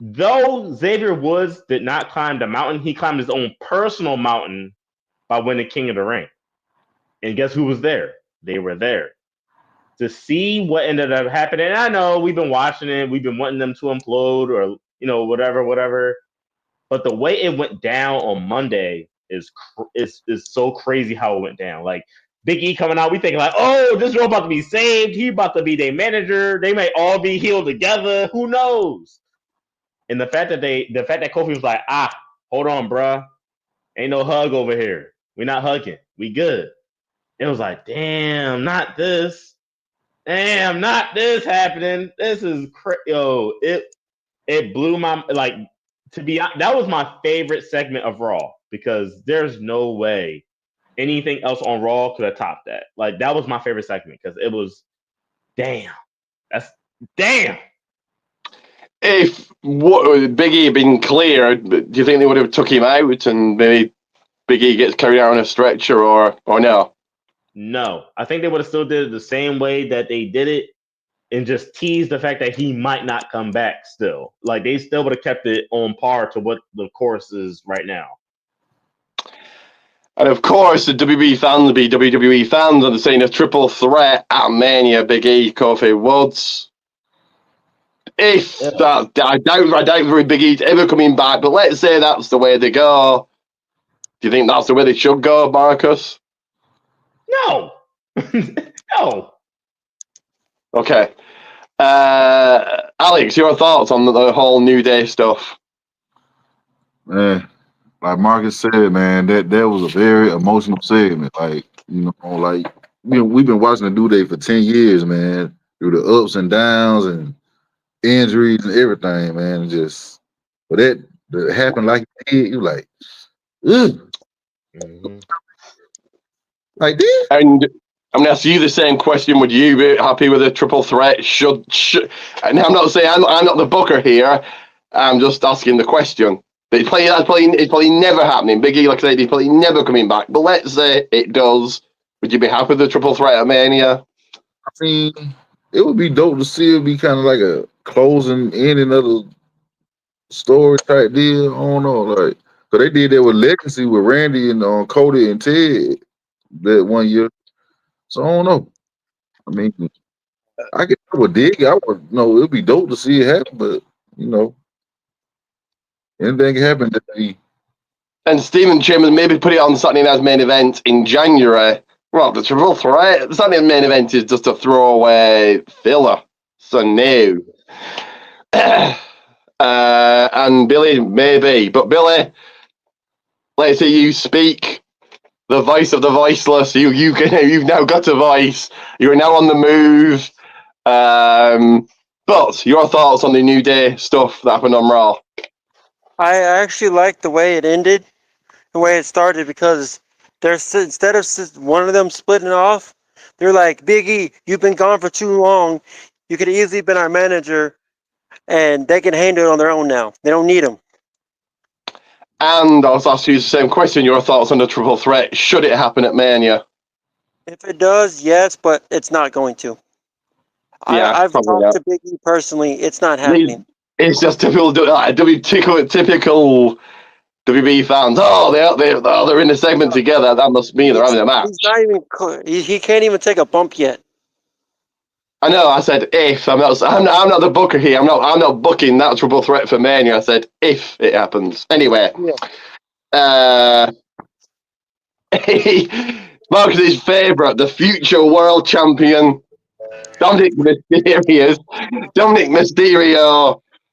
Though Xavier Woods did not climb the mountain, he climbed his own personal mountain by winning King of the Ring. And guess who was there? They were there. To see what ended up happening, and I know we've been watching it, we've been wanting them to implode or, whatever. But the way it went down on Monday is so crazy how it went down. Like, Big E coming out, we thinking like, oh, this girl about to be saved. He about to be their manager. They may all be healed together. Who knows? And the fact that Kofi was like, hold on, bruh. Ain't no hug over here. We're not hugging. We good. It was like, damn, not this. Damn, not this happening. This is crazy. Yo, it blew my, like, that was my favorite segment of Raw because there's no way anything else on Raw could have topped that. Like that was my favorite segment because it was damn. If Big E had been clear, do you think they would have took him out and maybe Big E gets carried out on a stretcher or no? No, I think they would have still did it the same way that they did it and just teased the fact that he might not come back still. Like they still would have kept it on par to what the course is right now. And of course, the WWE fans will be WWE fans and they're saying a triple threat at Mania, Big E, Kofi, Woods. If that, I doubt Big E's ever coming back, but let's say that's the way they go. Do you think that's the way they should go, Marcus? No. No. Okay. Alex, your thoughts on the whole New Day stuff? Man, like Marcus said, man, that was a very emotional segment. Like, like we've been watching the New Day for 10 years, man, through the ups and downs and injuries and everything, man. Just for that to happen like it did, you like, ugh. Mm-hmm. Like this. And I'm going to ask you the same question. Would you be happy with a triple threat? Should and I'm not saying I'm not the booker here. I'm just asking the question. It's probably never happening. Big E, like I said, he's probably never coming back. But let's say it does. Would you be happy with the triple threat at Mania? I mean, it would be dope to see it be kind of like a closing ending of the story type deal. I don't know, like, so they did that with Legacy with Randy and Cody and Ted that one year. So I don't know. I mean, I would dig it. I would it'd be dope to see it happen, but anything can happen. And Stephen Chambers maybe put it on Saturday Night's main event in January. Well, the triple threat. The Saturday Night's main event is just a throwaway filler. So no. And Billy, maybe. But Billy, let's say you speak the voice of the voiceless. You've now got a voice. You're now on the move. But your thoughts on the New Day stuff that happened on Raw? I actually like the way it ended, the way it started, because instead of one of them splitting off, they're like, Big E, you've been gone for too long. You could have easily been our manager, and they can handle it on their own now. They don't need him. And I was asked you the same question. Your thoughts on the triple threat? Should it happen at Mania? If it does, yes, but it's not going to. Yeah, I've probably talked not. to Big E personally. It's not happening. It's just typical WB fans. Oh, they're in the segment together. That must mean they're having a match. He's not even. He can't even take a bump yet. I know. I said if. I'm not the booker here. I'm not booking that triple threat for Mania. I said if it happens. Anyway. Yeah. Marcus's favourite, the future world champion, Dominic Mysterio,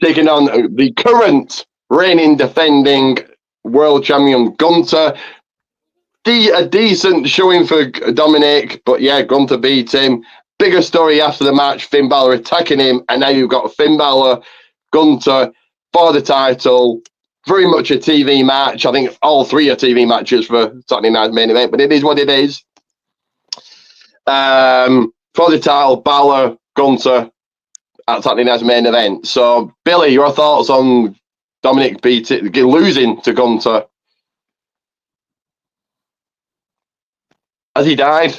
taking on the current reigning defending world champion Gunther. A decent showing for Dominic, but yeah, Gunther beat him. Bigger story after the match, Finn Balor attacking him, and now you've got Finn Balor, Gunther for the title. Very much a TV match. I think all three are TV matches for Saturday Night's main event, but it is what it is. For the title, Balor, Gunther at Saturday Night's main event. So, Billy, your thoughts on Dominic losing to Gunther? Has he died?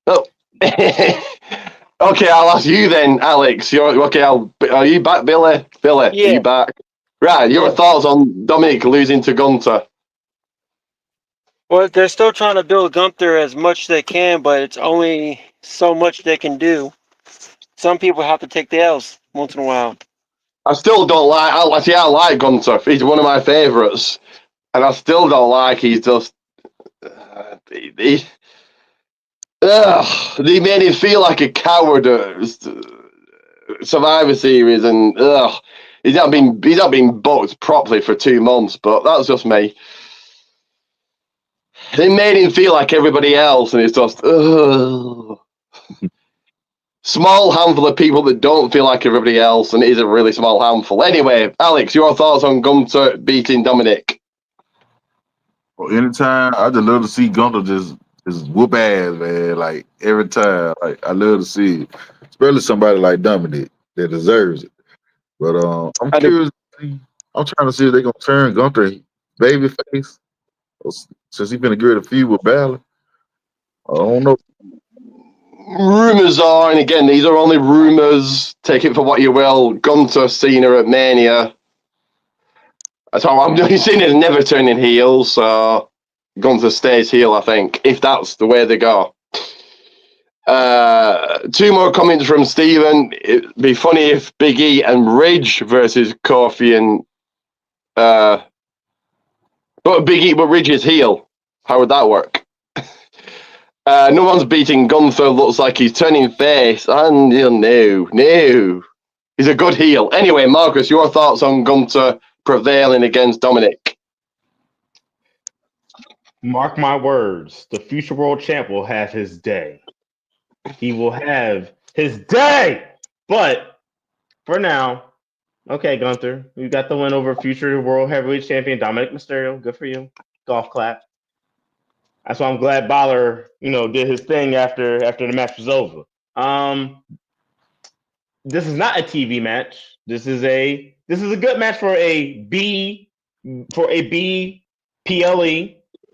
Oh. Okay, I'll ask you then, Alex. Are you back, Billy? Billy, yeah. Are you back? Right, your thoughts on Dominic losing to Gunther? Well, they're still trying to build Gunther as much as they can, but it's only so much they can do. Some people have to take the L's once in a while. I still don't like. I like Gunther. He's one of my favourites, and I still don't like. He's just. They made him feel like a coward. Survivor Series, and he's not been booked properly for 2 months. But that's just me. They made him feel like everybody else, and it's just small handful of people that don't feel like everybody else, and it is a really small handful. Anyway, Alex, your thoughts on Gunther beating Dominic? Well, anytime, I just love to see Gunther just whoop ass, man. Like every time, like I love to see it, especially somebody like Dominic that deserves it. But I'm curious. I'm trying to see if they're gonna turn Gunther babyface since he's been a great feud with Balor. I don't know. Rumors are, and again, these are only rumors. Take it for what you will. Gunther, Cena at Mania. So I'm Cena's never turning heel, so Gunther stays heel, I think, if that's the way they go. Two more comments from Steven. It'd be funny if Big E and Ridge versus Kofi and but Ridge is heel. How would that work? No one's beating Gunther. Looks like he's turning face. And no. He's a good heel. Anyway, Marcus, your thoughts on Gunther prevailing against Dominic? Mark my words. The future world champ will have his day. He will have his day. But for now, okay, Gunther, you got the win over future world heavyweight champion Dominic Mysterio. Good for you. Golf clap. That's why I'm glad Balor, did his thing after the match was over. This is not a TV match. This is a good match for a B PLE,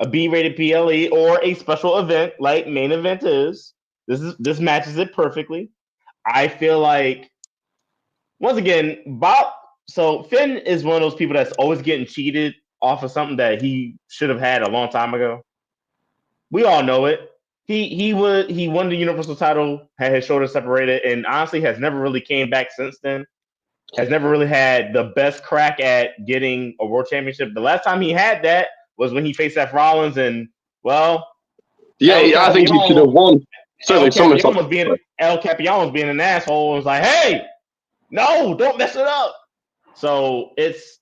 a B-rated PLE, or a special event like main event is. This matches it perfectly. I feel like, once again, so Finn is one of those people that's always getting cheated off of something that he should have had a long time ago. We all know it. He won the Universal title, had his shoulders separated, and honestly has never really came back since then. Has never really had the best crack at getting a world championship. The last time he had that was when he faced Seth Rollins, and I think he should have won. El Capitan was being an asshole and was like, "Hey, no, don't mess it up." So it's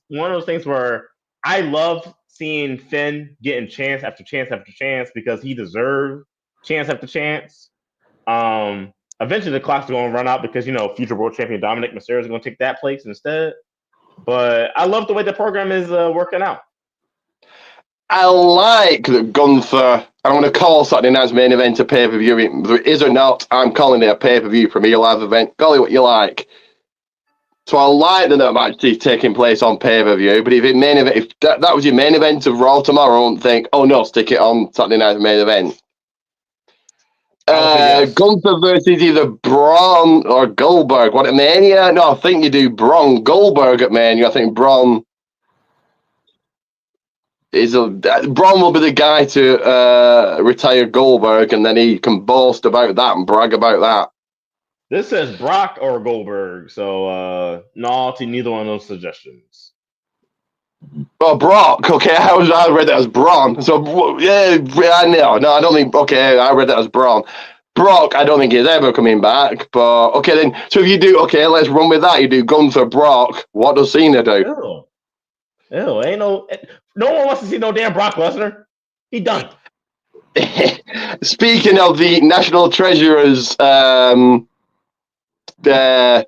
one of those things where I love seeing Finn getting chance after chance after chance because he deserved chance after chance. Eventually the clock's going to run out because future world champion Dominic Mysterio is going to take that place instead. But I love the way the program is working out. I like that Gunther. I'm going to call Saturday night's main event a pay-per-view. Whether it is or not, I'm calling it a pay-per-view Premier Live event. Call it what you like. So I like that match is taking place on pay-per-view. But if that was your main event of Raw tomorrow, I wouldn't think, oh no, stick it on Saturday night's main event. Yes. Gunther versus either Braun or Goldberg. What at Mania? No, I think you do Braun Goldberg at Mania. I think Braun will be the guy to retire Goldberg, and then he can boast about that and brag about that. This says Brock or Goldberg, so no to neither one of those suggestions. Oh, Brock. Okay, I read that as Braun. So yeah, no, I don't think. Okay, I read that as Braun. Brock, I don't think he's ever coming back. But okay, then. So if you do, okay, let's run with that. You do Gunther, Brock. What does Cena do? Ew, ain't no one wants to see no damn Brock Lesnar. He done. Speaking of the national treasurers,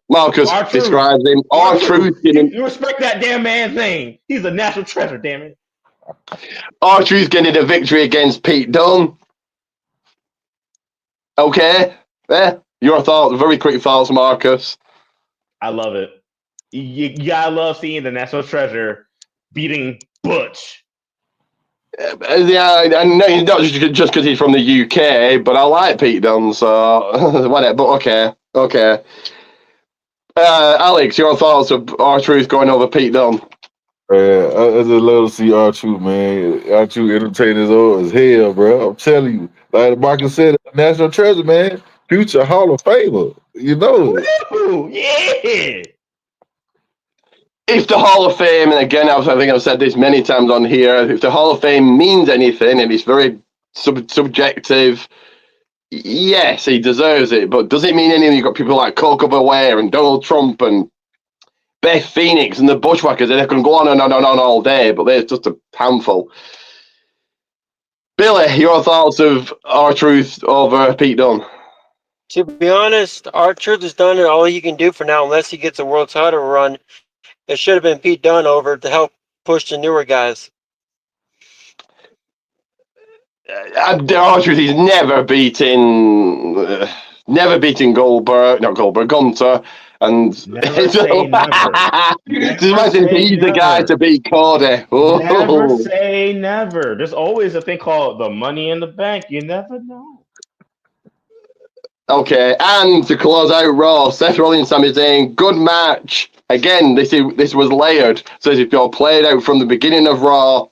Marcus describes him. R-Truth. You respect that damn man's name. He's a national treasure, damn it. R-Truth getting a victory against Pete Dunne. Okay. Your thoughts, very quick thoughts, Marcus. I love it. You gotta love seeing the national treasure beating Butch. Yeah, I know not just because he's from the UK, but I like Pete Dunne, so whatever. But okay. Alex, your thoughts of R-Truth going over Pete Dunne? I just love to see R-Truth, man. R-Truth entertainers as hell, bro. I'm telling you, like Marcus said, national treasure, man. Future Hall of Famer, Ooh, yeah. If the Hall of Fame, and again, I think I've said this many times on here, if the Hall of Fame means anything, and it's very subjective, yes, he deserves it. But does it mean anything? You've got people like Coco Beware and Donald Trump and Beth Phoenix and the Bushwhackers, and they can go on and on and on all day, but there's just a handful. Billy, your thoughts of R-Truth over Pete Dunne? To be honest, R-Truth has done all he can do for now, unless he gets a world title run. It should have been Pete Dunne over to help push the newer guys. R-Truth, he's never beating Goldberg, not Goldberg, Gunter, and Never say never. just imagine he's the guy to beat Cody. Never say never. There's always a thing called the Money in the Bank. You never know. Okay, and to close out Raw, Seth Rollins, Sami Zayn, good match. Again, this was layered, so if you're played out from the beginning of Raw.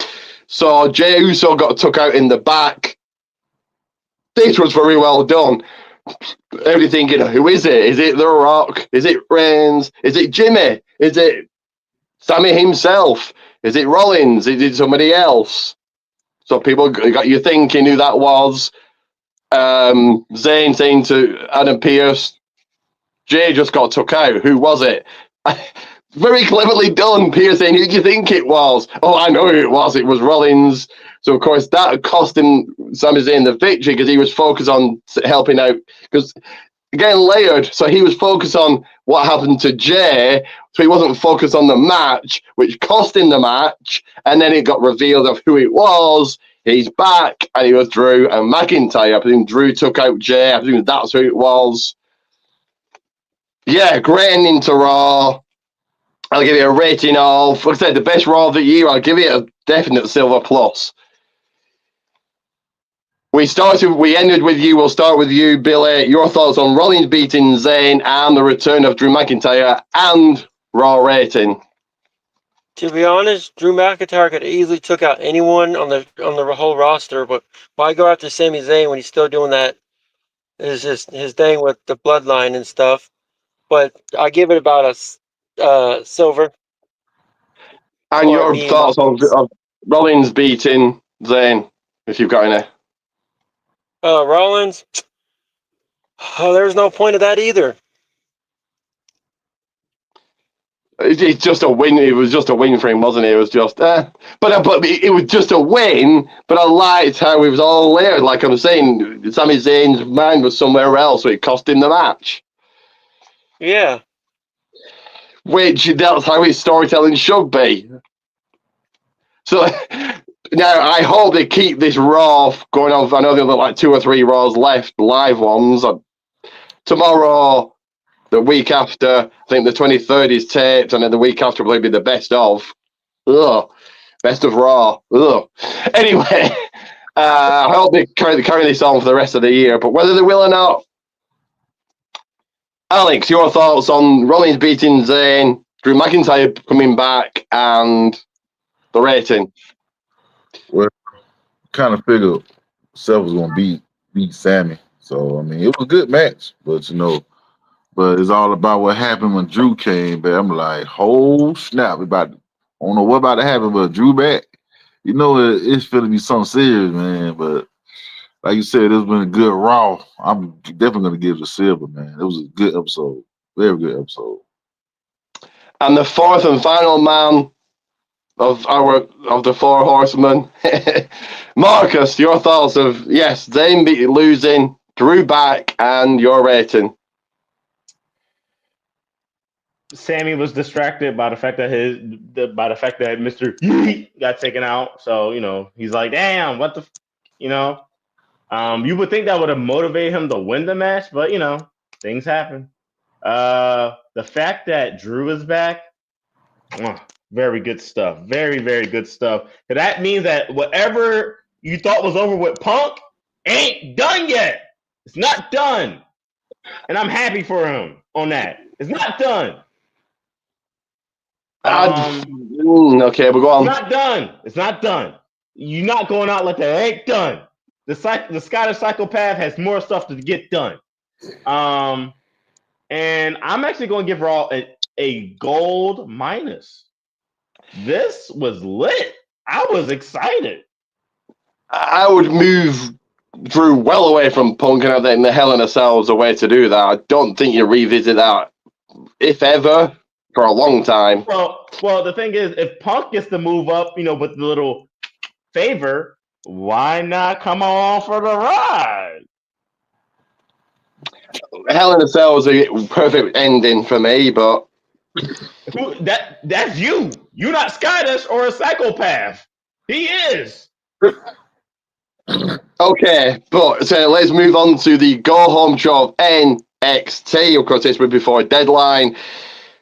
So Jey Uso got took out in the back. This was very well done. Everything, who is it? Is it The Rock? Is it Reigns? Is it Jimmy? Is it Sammy himself? Is it Rollins? Is it somebody else? So people got you thinking who that was. Zayn saying to Adam Pearce, Jay just got took out. Who was it? Very cleverly done. Pearce saying, who do you think it was? Oh, I know who it was. It was Rollins. So, of course, that cost him, Sami Zayn, the victory because he was focused on helping out. Because, again, layered. So he was focused on what happened to Jay. So he wasn't focused on the match, which cost him the match. And then it got revealed of who it was. He's back, and he was Drew and McIntyre. I presume Drew took out Jay. I presume that's who it was. Yeah, great ending to Raw. I'll give it a rating of, like I said, the best Raw of the year. I'll give it a definite silver plus. We ended with you. We'll start with you, Billy. Your thoughts on Rollins beating Zayn and the return of Drew McIntyre and Raw rating. To be honest, Drew McIntyre could easily took out anyone on the whole roster, but why go after Sami Zayn when he's still doing that? Is just his thing with the bloodline and stuff. But I give it about a silver. And your thoughts of Rollins beating Zayn, if you've got any. Rollins. Oh, there's no point of that either. It's just a win. It was just a win for him, wasn't it? It was just, but it was just a win. But I liked how it was all layered. Like I'm saying, Sami Zayn's mind was somewhere else, so it cost him the match. Yeah. Which that's how his storytelling should be. So now I hope they keep this Raw going on. I know there are like 2 or 3 Raws left, live ones. Tomorrow. The week after, I think the 23rd is taped, and then the week after will be the best of. Ugh. Best of Raw. Ugh. Anyway, I hope they carry this on for the rest of the year, but whether they will or not. Alex, your thoughts on Rollins beating Zayn, Drew McIntyre coming back, and the rating? Well, kind of figured Seth was going to beat Sammy. So, I mean, it was a good match, but but it's all about what happened when Drew came back. I'm like, oh snap! I don't know what about to happen, but Drew back. You know, it's going to be something serious, man. But like you said, it's been a good Raw. I'm definitely going to give it a silver, man. It was a good episode, very good episode. And the fourth and final man of the 4 horsemen, Marcus. Your thoughts of Zayn losing, Drew back, and your rating. Sammy was distracted by the fact that Mr. Yeet got taken out. So, he's like, damn, what the, you would think that would have motivated him to win the match, but, things happen. The fact that Drew is back, very good stuff. Very, very good stuff. That means that whatever you thought was over with Punk ain't done yet. It's not done. And I'm happy for him on that. It's not done. Okay, we'll go on. It's not done. It's not done. You're not going out like that. It ain't done. The Scottish Psychopath has more stuff to get done. And I'm actually going to give Raw a gold minus. This was lit. I was excited. I would move Drew well away from Punk, and I think the Hell in a Cell is a way to do that. I don't think you revisit that, if ever, for a long time. Well, the thing is, if Punk gets to move up, with the little favor, why not come on for the ride? Hell in a Cell was a perfect ending for me, but That's you. You're not Scottish or a psychopath. He is. okay. But so let's move on to the go home show of NXT. Of course, this was before Deadline.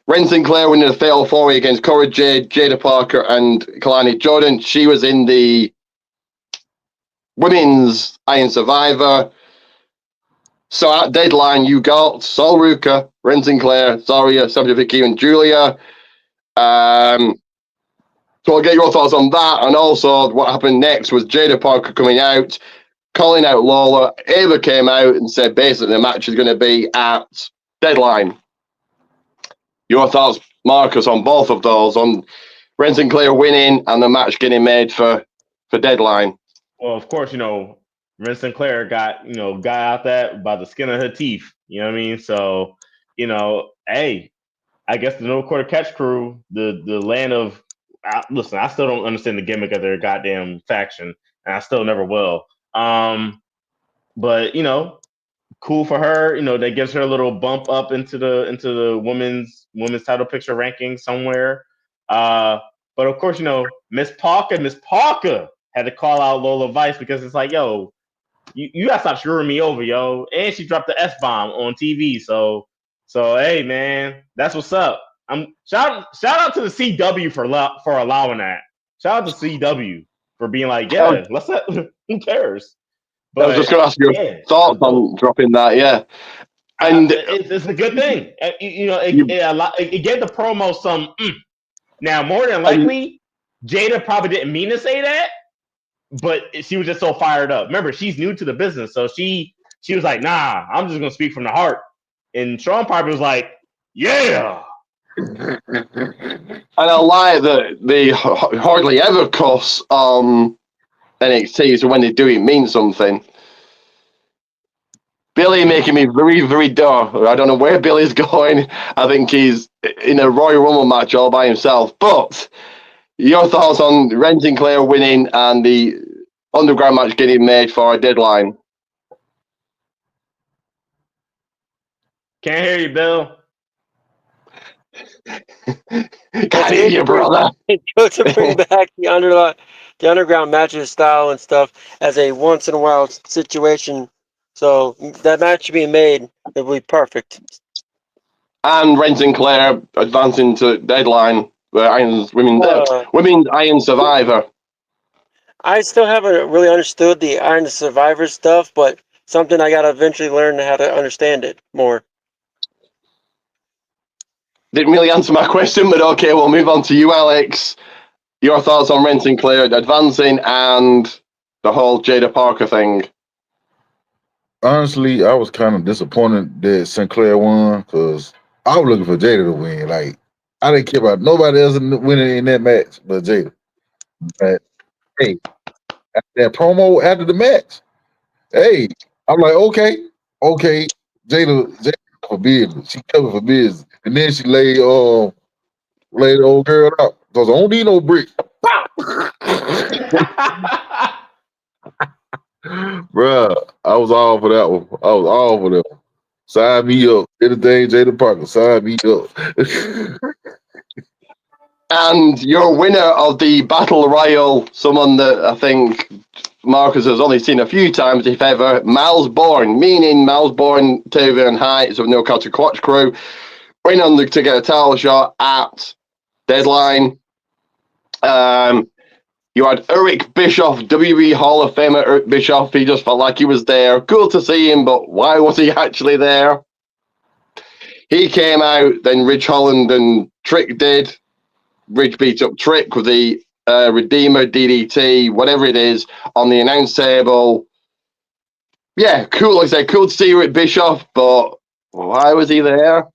Ren Sinclair winning a fatal four-way against Cora Jade, Jada Parker, and Kalani Jordan. She was in the Women's Iron Survivor. So at Deadline, you got Sol Ruka, Ren Sinclair, Zarya, Sabja Vicky, and Julia. So I'll get your thoughts on that, and also what happened next was Jada Parker coming out, calling out Lola. Ava came out and said basically the match is going to be at Deadline. Your thoughts, Marcus, on both of those, on Ren Sinclair winning and the match getting made for Deadline? Well, of course, Ren Sinclair got out that by the skin of her teeth. You know what I mean? So, hey, I guess the No Quarter Catch crew, the land of listen, I still don't understand the gimmick of their goddamn faction, and I still never will. But cool for her. That gives her a little bump up into the women's title picture ranking somewhere. But of course, Miss Parker had to call out Lola Vice because it's like, yo, you gotta stop screwing me over, yo. And she dropped the F-bomb on TV. So hey, man, that's what's up. Shout out to the CW for allowing that. Shout out to CW for being like, yeah, let's let, who cares? But I was just going to ask your thoughts on dropping that, yeah. And it's a good thing. It gave the promo some. Now, more than likely, Jada probably didn't mean to say that, but she was just so fired up. Remember, she's new to the business, so she was like, "Nah, I'm just gonna speak from the heart." And Sean Piper was like, "Yeah." And I like that they hardly ever cuss NXT, so when they do, it means something. Billy making me very, very dark. I don't know where Billy's going. I think he's in a Royal Rumble match all by himself. But your thoughts on Ren Sinclair winning and the underground match getting made for a Deadline? Can't hear you, Bill. Can't hear you, brother. Good to bring back the underground matches style and stuff as a once in a while situation. So that match being made, it will be perfect. And Ren Sinclair advancing to Deadline, women's Iron Survivor. I still haven't really understood the Iron Survivor stuff, but something I gotta eventually learn how to understand it more. Didn't really answer my question, but okay, we'll move on to you, Alex. Your thoughts on Ren Sinclair advancing and the whole Jada Parker thing? Honestly, I was kind of disappointed that Sinclair won because I was looking for Jada to win. Like, I didn't care about nobody else winning in that match but Jada. But hey, that promo after the match, hey, I'm like, okay, Jada for business. She covered for business, and then she laid the old girl out because I don't need no brick. Bruh, I was all for that one. I was all for that one. Sign me up. Anything Jada Parker, sign me up. And your winner of the Battle Royal, someone that I think Marcus has only seen a few times, if ever, Miles Bourne, meaning Miles Bourne, Tavian and Heights of No Culture Quatch crew, went on to get a title shot at Deadline. You had Eric Bischoff, WWE Hall of Famer Eric Bischoff. He just felt like he was there. Cool to see him, but why was he actually there? He came out, then Ridge Holland and Trick did. Ridge beat up Trick with the Redeemer, DDT, whatever it is, on the announce table. Yeah, cool. Like I said, cool to see Eric Bischoff, but why was he there?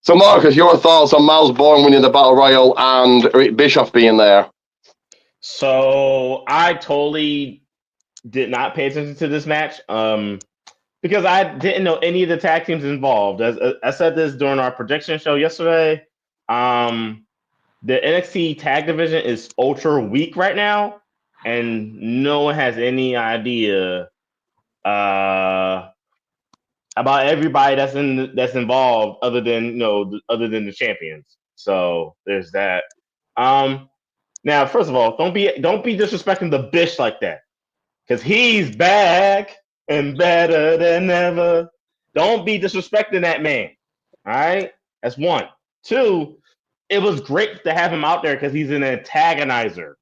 So, Marcus, your thoughts on Miles Bourne winning the Battle Royal and Eric Bischoff being there? So I totally did not pay attention to this match because I didn't know any of the tag teams involved. As I said this during our prediction show yesterday, the NXT tag division is ultra weak right now, and no one has any idea about everybody that's involved, other than the champions. So there's that. Now, first of all, don't be disrespecting the Bish like that, because he's back and better than ever. Don't be disrespecting that man. All right, that's one. Two, it was great to have him out there because he's an antagonizer.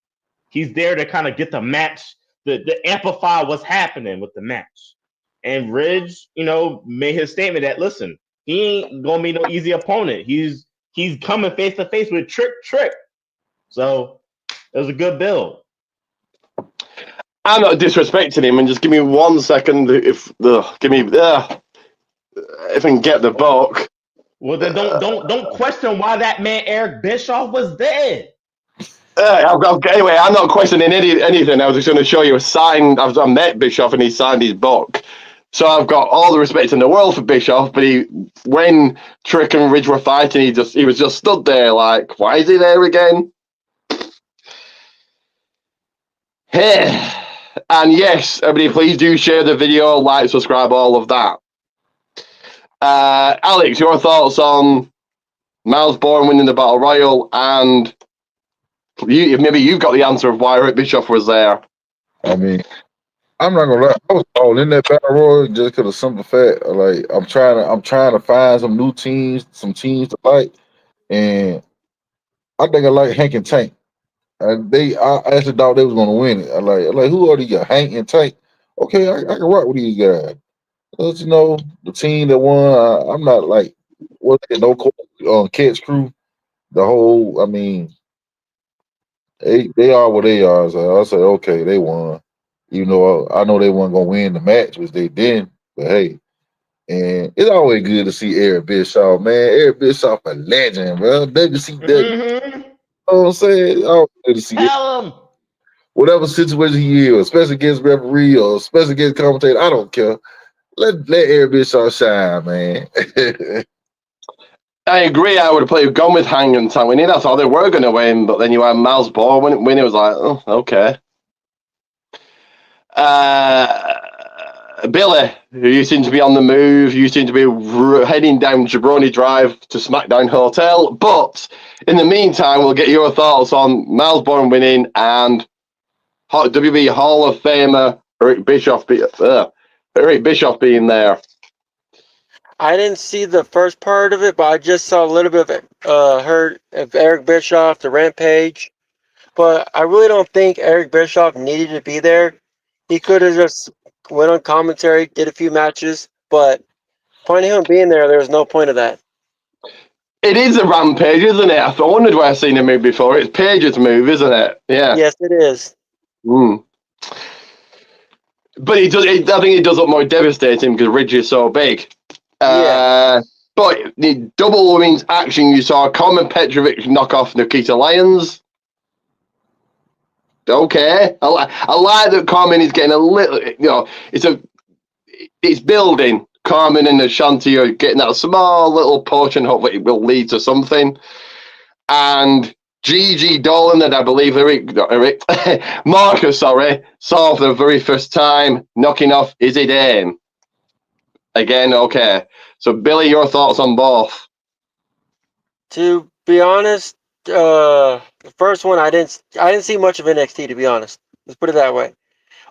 He's there to kind of get the match, the amplify what's happening with the match. And Ridge, made his statement that listen, he ain't gonna be no easy opponent. He's coming face to face with Trick. So it was a good build. I'm not disrespecting him, and just give me 1 second if I can get the book. Well, then don't question why that man Eric Bischoff was there. Anyway, I'm not questioning anything. I was just going to show you a sign. I've met Bischoff, and he signed his book. So I've got all the respect in the world for Bischoff, but when Trick and Ridge were fighting, he was just stood there like, why is he there again? Hey. And yes, everybody, please do share the video, like, subscribe, all of that. Alex, your thoughts on Miles Bourne winning the Battle Royal, and maybe you've got the answer of why Eric Bischoff was there. I mean, I'm not gonna lie, I was all in that Battle Royal just because of simple fact. Like, I'm trying to find some new teams, some teams to like, and I think I like Hank and Tank. And I actually thought they was gonna win it. I like who are these guys? Hank and Tank. Okay, I can rock with these guys. But, the team that won. I'm not like Cat's crew. The whole. I mean, they are what they are. So I said, okay, they won. Even though I know they weren't gonna win the match, which they didn't. But hey, and it's always good to see Eric Bischoff, man. Eric Bischoff a legend, bro. WCW. Mm-hmm. You know what I'm saying? It's always good to see Tell him. Whatever situation he is, especially against referee or especially against commentator, I don't care. Let Eric Bischoff shine, man. I agree. I would have gone with Hang and Tank winning. I thought they were going to win, but then you had Miles Bourne when it was like, oh, okay. Billy, you seem to be on the move. You seem to be heading down Jabroni Drive to SmackDown Hotel. But in the meantime, we'll get your thoughts on Miles Bourne winning and WWE Hall of Famer Eric Bischoff being there. I didn't see the first part of it, but I just saw a little bit of it. Heard of Eric Bischoff, the Rampage. But I really don't think Eric Bischoff needed to be there. He could have just went on commentary, did a few matches, but point of him being there was no point of that. It is a Rampage, isn't it? I wondered where I've seen him move before. It's Page's move, isn't it? Yeah. Yes, it is. But I think it does look more devastating because Ridge is so big. Yeah. But the double women's action, you saw Carmen Petrovic knock off Nikita Lyons. Okay, I like that Carmen is getting a little. It's building. Carmen and Ashanti are getting that small little portion. Hopefully, it will lead to something. And Gigi Dolan, that I believe Marcus, saw for the very first time, knocking off Izzy Dane. Again, okay. So, Billy, your thoughts on both? To be honest, the first one I didn't see much of NXT, to be honest. Let's put it that way.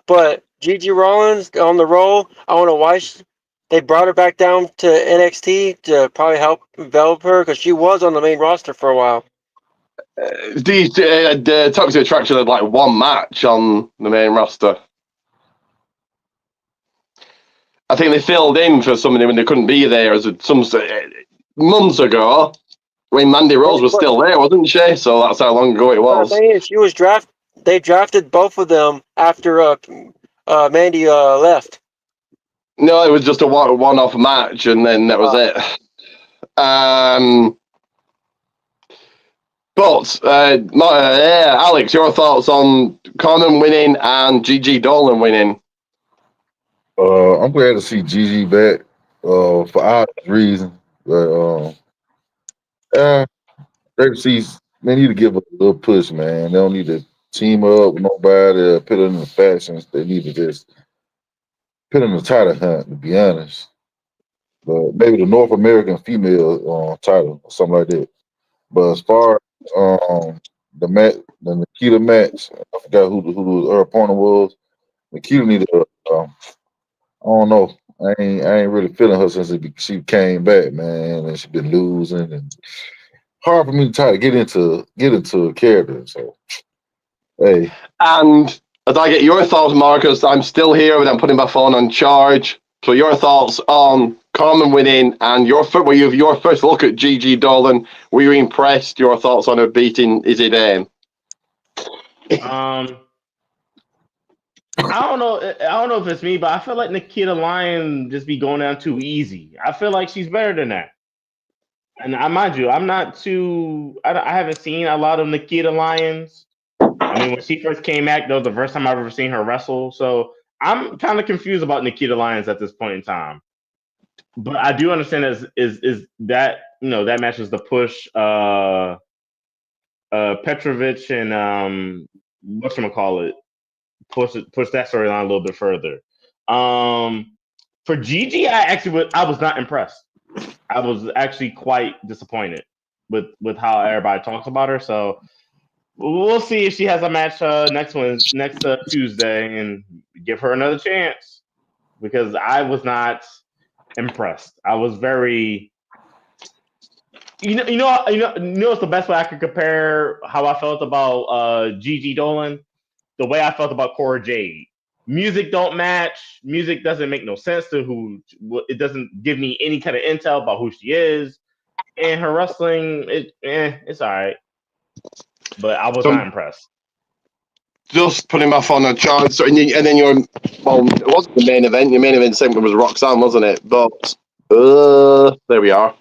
But Gigi Rollins on the roll, I don't know why they brought her back down to NXT to probably help develop her because she was on the main roster for a while. The Toxic Attraction had like one match on the main roster. I think they filled in for somebody when they couldn't be there as some months ago when Mandy Rose was still there, wasn't she? So that's how long ago it was. The thing is, she was drafted. They drafted both of them after Mandy left. No, it was just a one-off match, and then that was it. But Alex, your thoughts on Carmen winning and Gigi Dolan winning? I'm glad to see Gigi back for obvious reasons. But they need to give a little push, man. They don't need to team up with nobody, put it in the factions. They need to just put in the title hunt, to be honest. maybe the North American female title or something like that. But as far as the Nikita match, I forgot who her opponent was. Nikita needed I don't know. I ain't really feeling her since she came back, man, and she been losing, and hard for me to try to get into a character. So, hey. And as I get your thoughts, Marcus, I'm still here without putting my phone on charge. So your thoughts on Carmen winning and your first look at Gigi Dolan. Were you impressed? Your thoughts on her beating Izzy Dame? I don't know if it's me, but I feel like Nikita Lyon just be going down too easy. I feel like she's better than that. And mind you, I'm not too. I haven't seen a lot of Nikita Lyons. I mean, when she first came back, that was the first time I've ever seen her wrestle. So I'm kind of confused about Nikita Lyons at this point in time. But I do understand is that that match was the push Petrovic and whatchamacallit push that storyline a little bit further. For Gigi, I was not impressed. I was actually quite disappointed with how everybody talks about her. So we'll see if she has a match next Tuesday and give her another chance, because I was not impressed. I was very it's the best way I could compare how I felt about Gigi Dolan, the way I felt about Cora Jade. Music don't match. Music doesn't make no sense to it doesn't give me any kind of intel about who she is. And her wrestling, it's all right. But I was not impressed. Just putting my phone on charge. So, and then it wasn't the main event. Your main event segment was Roxanne, wasn't it? But there we are.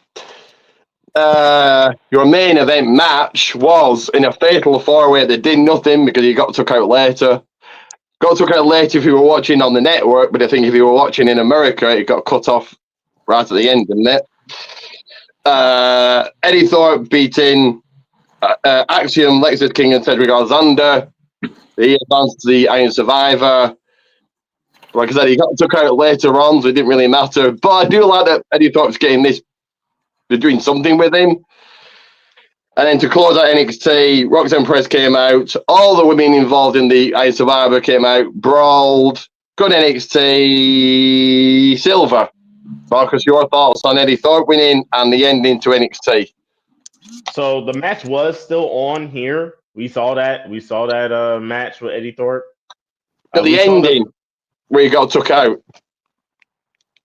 Your main event match was in a fatal 4-way that did nothing because you got took out later. Got took out later if you were watching on the network, but I think if you were watching in America, it got cut off right at the end, didn't it? Eddie Thorpe beating Axiom, Lexus King, and Cedric Alexander. He advanced to the Iron Survivor. Like I said, he got took out later on, so it didn't really matter. But I do like that Eddie Thorpe's getting this. They're doing something with him. And then to close out NXT, Roxanne Perez came out. All the women involved in the Iron Survivor came out, brawled. Good NXT Silver. Marcus, your thoughts on Eddie Thorpe winning and the ending to NXT? So the match was still on here. We saw that. We saw that match with Eddie Thorpe. The ending where he got took out.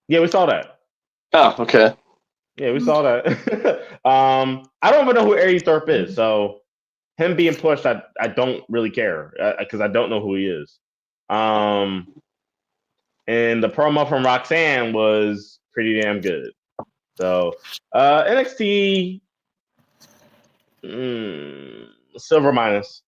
Yeah, we saw that. Oh, okay. Yeah, we saw that. I don't even know who Eddie Thorpe is, so him being pushed, I don't really care because I don't know who he is. And the promo from Roxanne was pretty damn good. So NXT silver minus.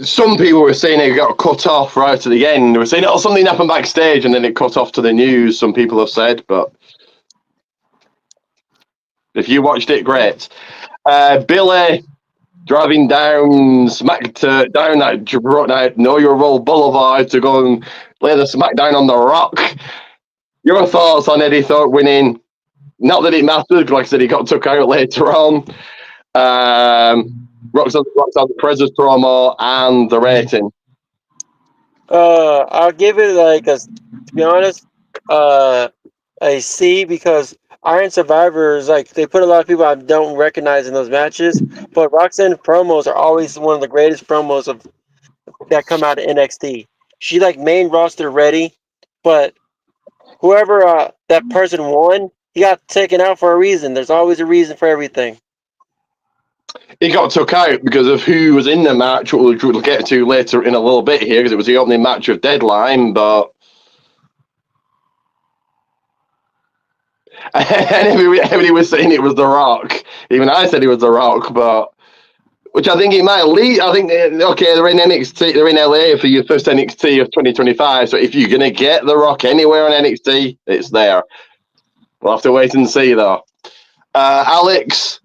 Some people were saying it got cut off right at the end. They were saying, something happened backstage and then it cut off to the news, some people have said, but if you watched it, great. Billy driving down down that Know Your Role Boulevard to go and lay the smackdown on The Rock. Your thoughts on Eddie Thorpe winning? Not that it mattered, like I said, he got took out later on. Roxanne Perez's promo and the rating. I'll give it to be honest, a C, because Iron Survivor is they put a lot of people I don't recognize in those matches, but Roxanne's promos are always one of the greatest promos that come out of NXT. She main roster ready, but whoever that person won, he got taken out for a reason. There's always a reason for everything. He got took out because of who was in the match, which we'll get to later in a little bit here, because it was the opening match of Deadline, but everybody was saying it was The Rock. Even I said it was The Rock, but which I think it might lead. I think, they're in NXT, they're in LA for your first NXT of 2025, so if you're going to get The Rock anywhere on NXT, it's there. We'll have to wait and see, though. Alex...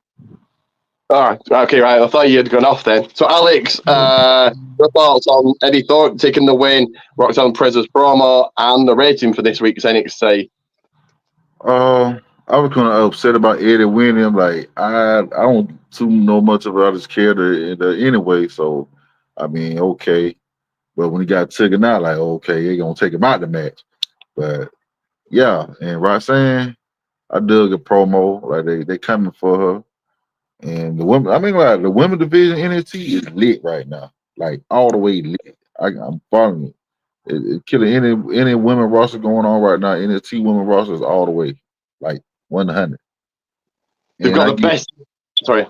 Oh, okay, right. I thought you had gone off then. So, Alex, your thoughts on Eddie Thorpe taking the win, Roxanne Perez's promo, and the rating for this week's NXT? I was kind of upset about Eddie winning. Like I don't too know much about his character anyway. So I mean, okay. But when he got taken out, like okay, they gonna take him out the match. But yeah, and Roxanne, I dug a promo. Like they coming for her. And the women, I mean, like the women division NXT is lit right now, like all the way lit. I'm following it. Killing any women roster going on right now. NXT women roster is all the way, like 100. They've And got the best. Sorry.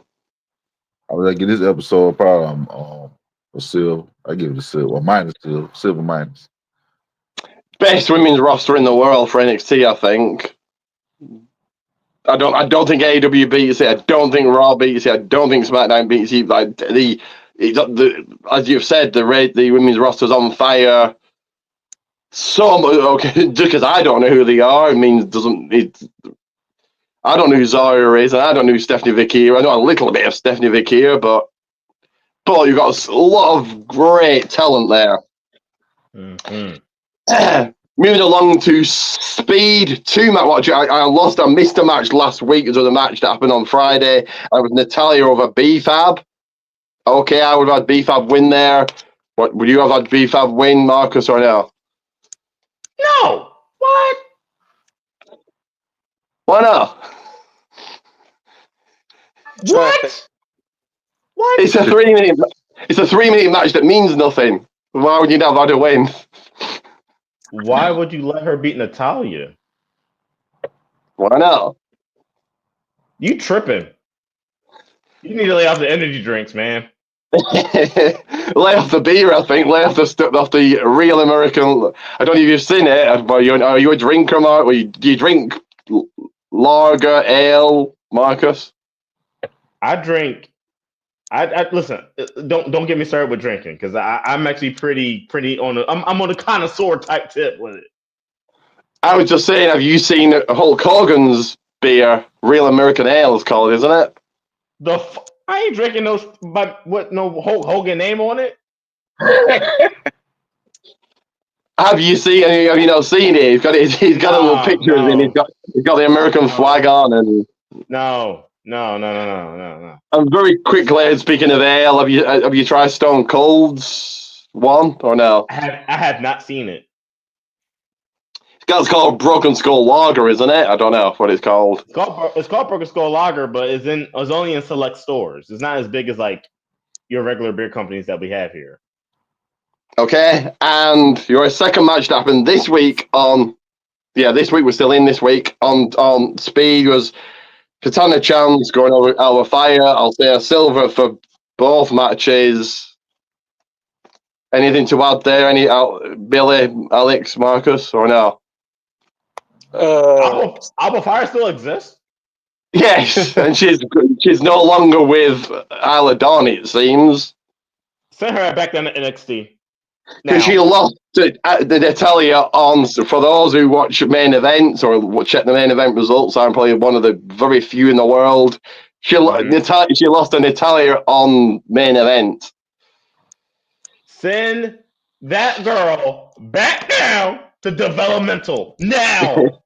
I was like, get this episode probably a silver. I give it a silver, or minus silver minus. Best women's roster in the world for NXT, I think. I don't think AEW beats it. I don't think Raw beats it. I don't think SmackDown beats it. Like as you've said, the women's roster's on fire. So much. Okay, just because I don't know who they are, it means doesn't it? I don't know who Zara is, and I don't know who Stephanie Vick. I know a little bit of Stephanie Vick, but you've got a lot of great talent there. Mm-hmm. Moving along to Speed 2 match. I missed a match last week. It was a match that happened on Friday. I was Natalia over BFAB. Okay, I would have had BFAB win there. What would you have had BFAB win, Marcus, or no? No. What? Why not? What? What? It's a 3-minute. It's a 3-minute match that means nothing. Why would you not have had a win? Why would you let her beat Natalia? Why not? You tripping? You need to lay off the energy drinks, man. Lay off the beer, I think. Lay off the real American. I don't know if you've seen it, but are you a drinker, Mark? Do you drink lager, ale, Marcus? I drink. I listen. Don't get me started with drinking because I'm actually pretty on. I'm on a connoisseur type tip with it. I was just saying, have you seen Hulk Hogan's beer? Real American Ale is called, isn't it? I ain't drinking those, but what? No Hulk Hogan name on it. Have you not seen it? He's got a little picture of him. He's got the American flag on, and no. I'm very quickly speaking of ale. Have you tried Stone Cold's one or no? I have not seen it. It's called Broken Skull Lager, isn't it? I don't know what it's called. It's called Broken Skull Lager, but it's only in select stores. It's not as big as like your regular beer companies that we have here. Okay, and your second match that happened this week this week we're still in this week on Speed was Katana Chance going over Alpha Fire. I'll say a silver for both matches. Anything to add there? Billy, Alex, Marcus, or no? Alpha Fire still exists? Yes, and she's no longer with Isla Dawn, it seems. Send her back down to NXT. Because she lost the Natalia on, for those who watch main events or check the main event results, I'm probably one of the very few in the world. She lost to Natalia on main event. Send that girl back down to developmental now.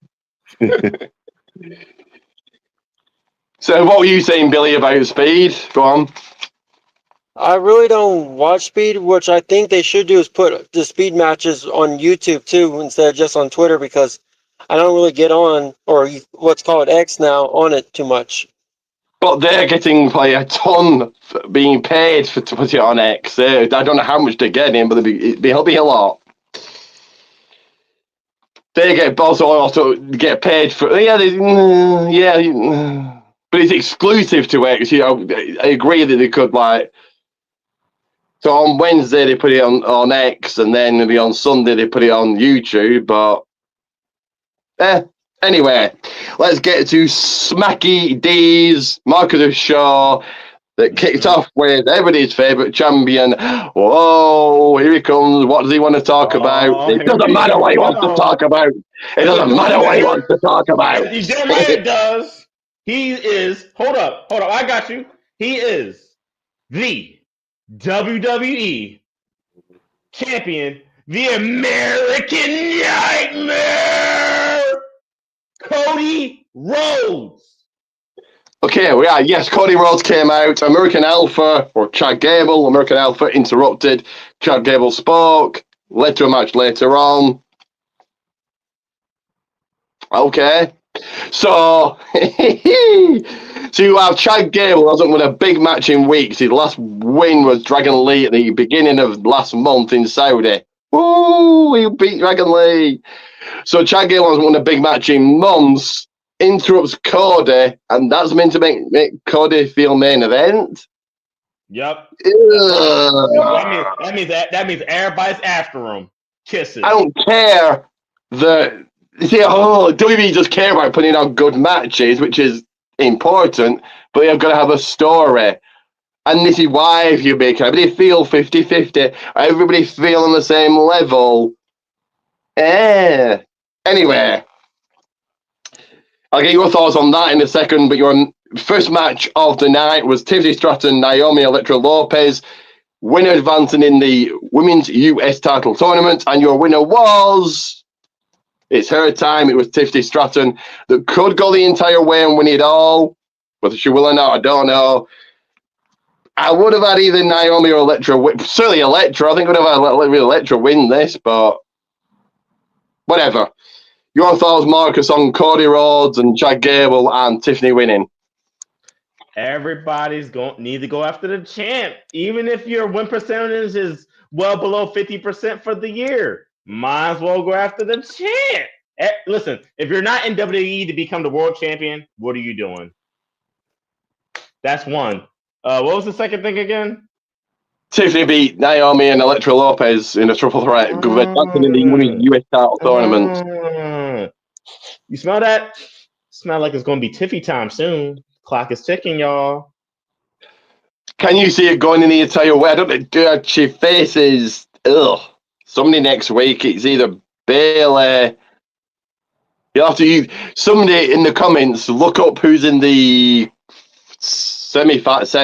So what were you saying, Billy, about Speed? Go on. I really don't watch Speed, which I think they should do is put the Speed matches on YouTube too instead of just on Twitter because I don't really get on, or what's called X now, on it too much. But they're getting a ton being paid to put it on X. I don't know how much they're getting, but it'll be a lot. They get also get paid for but it's exclusive to X. I agree that they could so on Wednesday they put it on X, and then maybe on Sunday they put it on YouTube. But anyway, let's get to Smacky D's Marcus Shaw that kicked off with everybody's favourite champion. Whoa, here he comes. What does he want to talk about? It doesn't matter what he wants to talk about. It doesn't matter what he wants to talk about. You damn right it does. He is. Hold up. I got you. He is the WWE champion, the American Nightmare, Cody Cody Rhodes. Okay, we are. Yes, Cody Rhodes came out. American Alpha, or Chad Gable, American Alpha interrupted. Chad Gable spoke. Led to a match later on. Okay. So, so you have Chad Gable hasn't won a big match in weeks. His last win was Dragon Lee at the beginning of last month in Saudi. Woo! He beat Dragon Lee. So Chad Gable hasn't won a big match in months. Interrupts Cody, and that's meant to make Cody feel main event. Yep. Right. That means everybody's after him. Kisses. I don't care that. See, WWE just care about putting out good matches, which is important, but you've got to have a story. And this is why if you make everybody feel 50-50, everybody feel on the same level. Anyway, I'll get your thoughts on that in a second, but your first match of the night was Tiffany Stratton, Naomi Electra Lopez, winner advancing in the Women's US title tournament, and your winner was... It's her time. It was Tiffany Stratton that could go the entire way and win it all. Whether she will or not, I don't know. I would have had either Naomi or Electra. Certainly Electra. I think I would have had Electra win this, but whatever. Your thoughts, Marcus, on Cody Rhodes and Chad Gable and Tiffany winning? Everybody's need to go after the champ, even if your win percentage is well below 50% for the year. Might as well go after the champ. Listen, if you're not in WWE to become the world champion, what are you doing? That's one. What was the second thing again? Tiffany beat Naomi and Electra Lopez in a triple threat. In the Women's US title tournament. You smell that? Smell like it's going to be Tiffy time soon. Clock is ticking, y'all. Can you see it going in the entire way? I don't know. She faces... somebody next week. It's either Bayley. You'll have to somebody in the comments look up who's in the semi-finals.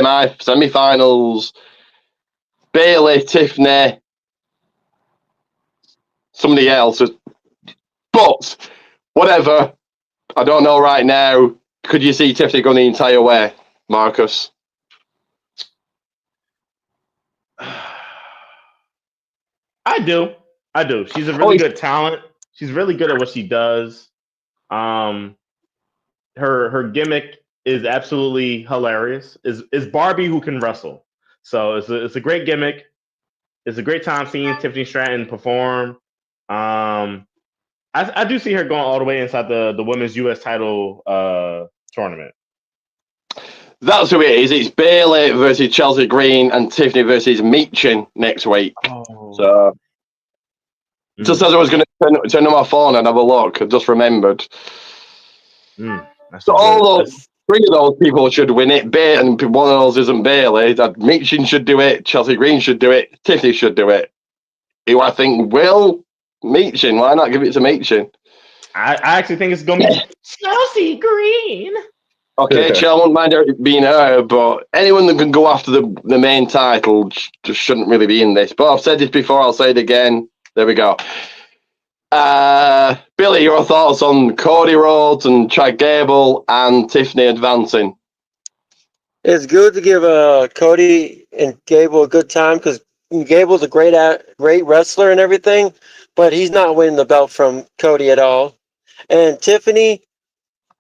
Bayley, Tiffany, somebody else. But whatever. I don't know right now. Could you see Tiffany going the entire way, Marcus? I do. She's a really good talent. She's really good at what she does. Her gimmick is absolutely hilarious. Is Barbie who can wrestle. So it's a great gimmick. It's a great time seeing Tiffany Stratton perform. I do see her going all the way inside the women's US title tournament. That's who it is. It's Bayley versus Chelsea Green and Tiffany versus Meechin next week. So just as I was going to turn on my phone and have a look, I just remembered. So all those three of those people should win it. And one of those isn't Bayley. That Meechin should do it. Chelsea Green should do it. Tiffany should do it. Who I think will Meechin. Why not give it to Meechin? I actually think it's going to be Chelsea Green. Okay, Chelsea, I won't mind it being her, but anyone that can go after the main title just shouldn't really be in this. But I've said this before, I'll say it again. There we go. Billy, your thoughts on Cody Rhodes and Chad Gable and Tiffany advancing? It's good to give Cody and Gable a good time because Gable's a great wrestler and everything, but he's not winning the belt from Cody at all. And Tiffany,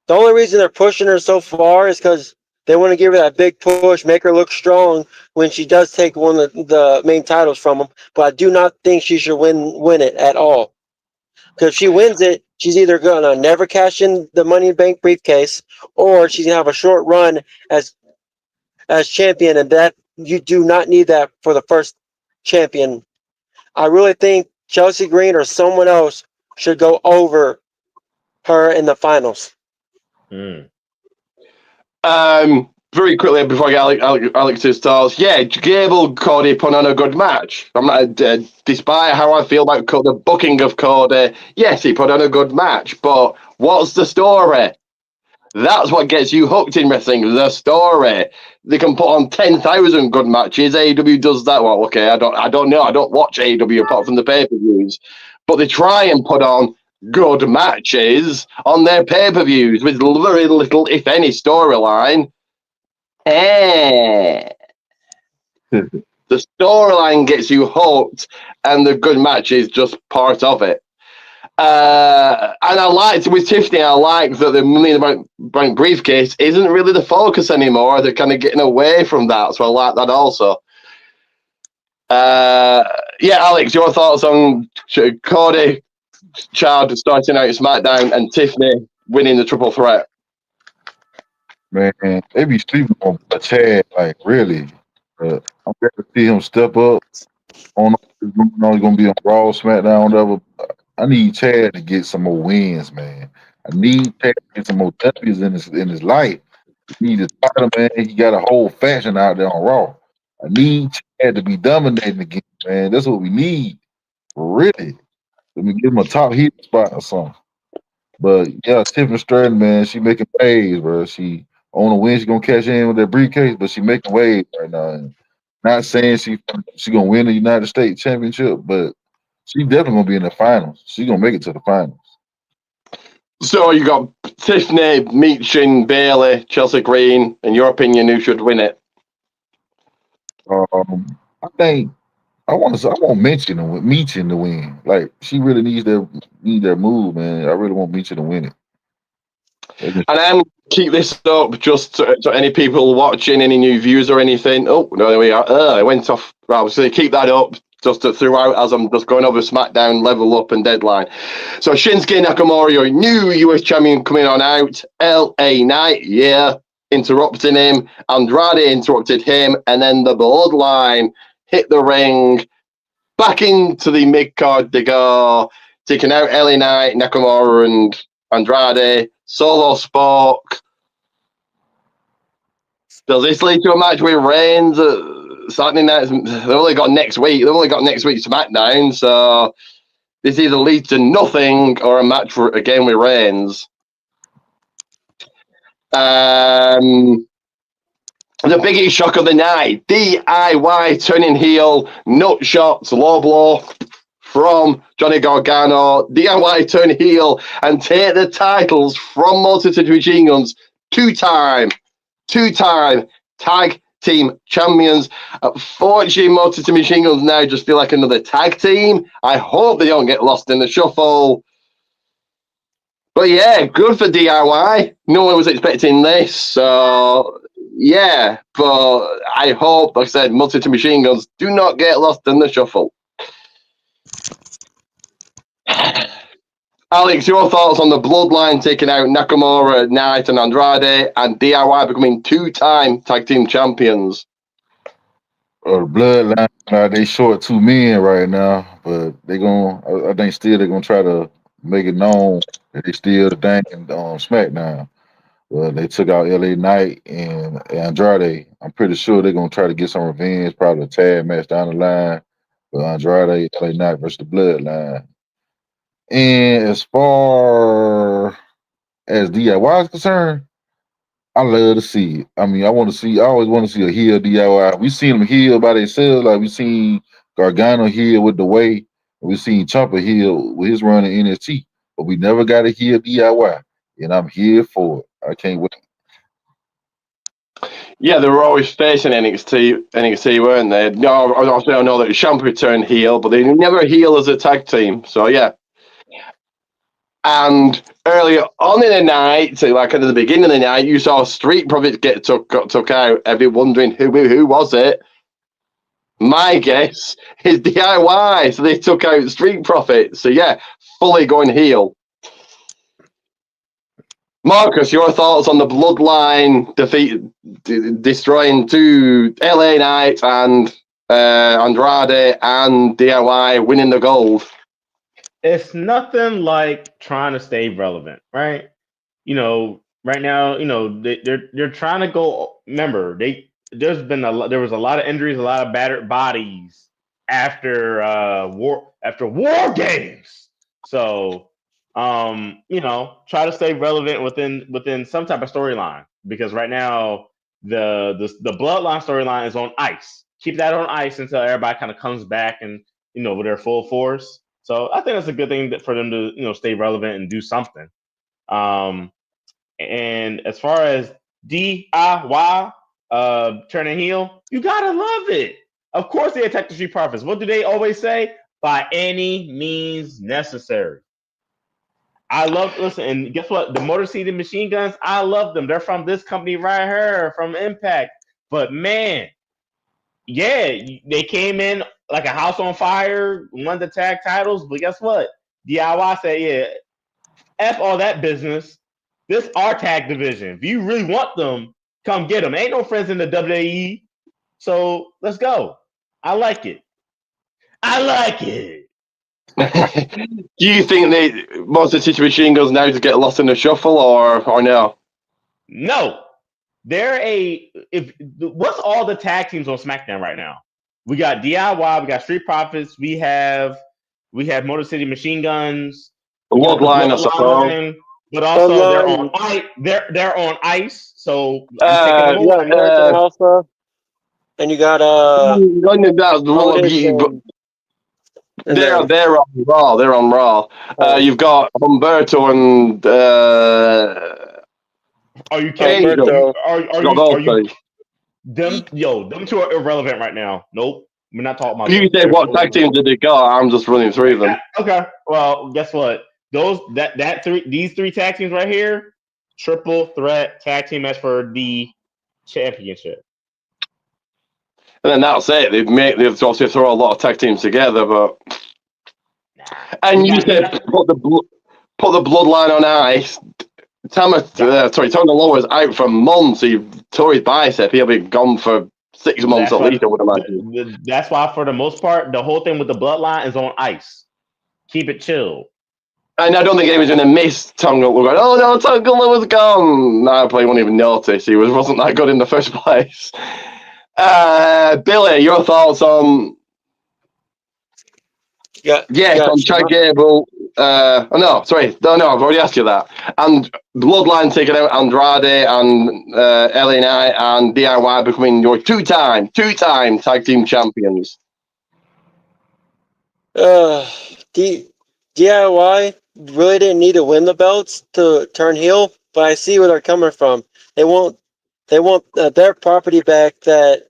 the only reason they're pushing her so far is because they want to give her that big push, make her look strong when she does take one of the main titles from them. But I do not think she should win it at all. Because if she wins it, she's either going to never cash in the Money in the Bank briefcase, or she's going to have a short run as champion, and that you do not need that for the first champion. I really think Chelsea Green or someone else should go over her in the finals. Very quickly before I get Alex's thoughts, yeah, Gable Cody put on a good match. I'm not, despite how I feel about the booking of Cody, yes, he put on a good match, but what's the story? That's what gets you hooked in wrestling, the story. They can put on 10,000 good matches. AEW does that. Well, okay, I don't know. I don't watch AEW apart from the pay-per-views. But they try and put on good matches on their pay-per-views with very little, if any, storyline. The storyline gets you hooked, and the good match is just part of it. And I liked with Tiffany, I like that the Money in the Bank briefcase isn't really the focus anymore. They're kind of getting away from that, so I like that also. Yeah, Alex, your thoughts on Cody Chad starting out SmackDown and Tiffany winning the triple threat? Man, they be sleeping on Chad, like really. I'm glad to see him step up. I don't know if he's only gonna be on Raw, SmackDown, whatever. I need Chad to get some more wins, man. I need Chad to get some more W's in his life. He need a title, man. He got a whole faction out there on Raw. I need Chad to be dominating again, man. That's what we need. Really. Let me give him a top heel spot or something. But yeah, Tiffany Stratton, man, she making waves, bro. She on a win, she gonna cash in with that briefcase, but she making waves right now. And not saying she gonna win the United States Championship, but she definitely gonna be in the finals. She gonna make it to the finals. So you got Tiffany, Meechin, Bailey, Chelsea Green. In your opinion, who should win it? I think I want Meechin to win. Like she really need that move, man. I really want Meechin to win it. And then keep this up just to any people watching, any new views or anything. Oh, no, there we are. It went off. Right, so keep that up just throughout as I'm just going over SmackDown, Level Up, and Deadline. So Shinsuke Nakamura, your new US champion coming on out. LA Knight, yeah, interrupting him. Andrade interrupted him. And then the Bloodline hit the ring. Back into the mid-card they go. Taking out LA Knight, Nakamura, and Andrade. Solo Spock. Does this lead to a match with Reigns? Saturday night. They've only got next week. They've only got next week's SmackDown, so this either leads to nothing or a match again with Reigns. The biggest shock of the night: DIY turning heel, nut shots, low blow from Johnny Gargano. DIY turn heel and take the titles from Motor City Machine Guns. Two-time tag team champions. Unfortunately, Motor City Machine Guns now just feel like another tag team. I hope they don't get lost in the shuffle. But yeah, good for DIY. No one was expecting this. So yeah, but I hope, like I said, Motor City Machine Guns do not get lost in the shuffle. Alex, your thoughts on the Bloodline taking out Nakamura, Knight, and Andrade, and DIY becoming two-time tag team champions? The Bloodline, they short 2 men right now, but I think still they're gonna try to make it known that they still the dang on SmackDown. Well, they took out LA Knight and Andrade. I'm pretty sure they're gonna try to get some revenge, probably a tag match down the line with Andrade, LA Knight versus the Bloodline. And as far as DIY is concerned, I love to see it. I mean, I always want to see a heel DIY. We seen them heel by themselves, like we seen Gargano heel with the way, we seen Ciampa heel with his run in NXT, but we never got a heel DIY, and I'm here for it. I can't wait. Yeah, they were always facing NXT, weren't they? No, I know that Ciampa turned heel, but they never heel as a tag team. So yeah. And earlier on in the night, so like at the beginning of the night, you saw Street Profits got took out. Everyone wondering who was it. My guess is DIY. So they took out Street Profits. So yeah, fully going heel. Marcus, your thoughts on the Bloodline destroying two LA Knight and Andrade and DIY winning the gold? It's nothing like trying to stay relevant, right? Right now, they're trying to go. Remember, there was a lot of injuries, a lot of battered bodies after war games. So, try to stay relevant within some type of storyline, because right now the Bloodline storyline is on ice. Keep that on ice until everybody kind of comes back and with their full force. So I think that's a good thing for them to stay relevant and do something. And as far as DIY turning heel, you gotta love it. Of course, they attack the Street Profits. What do they always say? By any means necessary. I listen, and guess what? The Motor City Machine Guns, I love them. They're from this company right here, from Impact. But man, yeah, they came in like a house on fire, won the tag titles. But guess what? DIY said, yeah, F all that business. This our tag division. If you really want them, come get them. Ain't no friends in the WWE. So let's go. I like it. I like it. Do you think Monster City Machine Guns now just get lost in the shuffle, or no? No. What's all the tag teams on SmackDown right now? We got DIY, we got Street Profits, we have Motor City Machine Guns, Bloodline, I suppose. but also they're on ice. They're on ice, so I'm taking American Alpha, and you got They're on Raw. They're on Raw. You've got Humberto and are you kidding? Are you them two are irrelevant right now. Nope. We're not talking about you said what tag teams did they got? I'm just running through them. Okay. Well, guess what? These three tag teams right here, triple threat tag team match for the championship. And then that's it. They've obviously throw a lot of tag teams together, but you said put the bloodline on ice. Tony Lowe is out for months. He tore his bicep. He'll be gone for 6 months at least, I would imagine. That's why, for the most part, the whole thing with the bloodline is on ice. Keep it chill. And I don't think anyone's going to miss Tonga Lowe going, oh no, Tonga Lowe was gone. No, I probably won't even notice. He wasn't that good in the first place. Billy, your thoughts on... on Chad Gable. I've already asked you that. And Bloodline taking out Andrade and LA Knight and DIY becoming your two-time tag team champions. DIY really didn't need to win the belts to turn heel, but I see where they're coming from. They want their property back that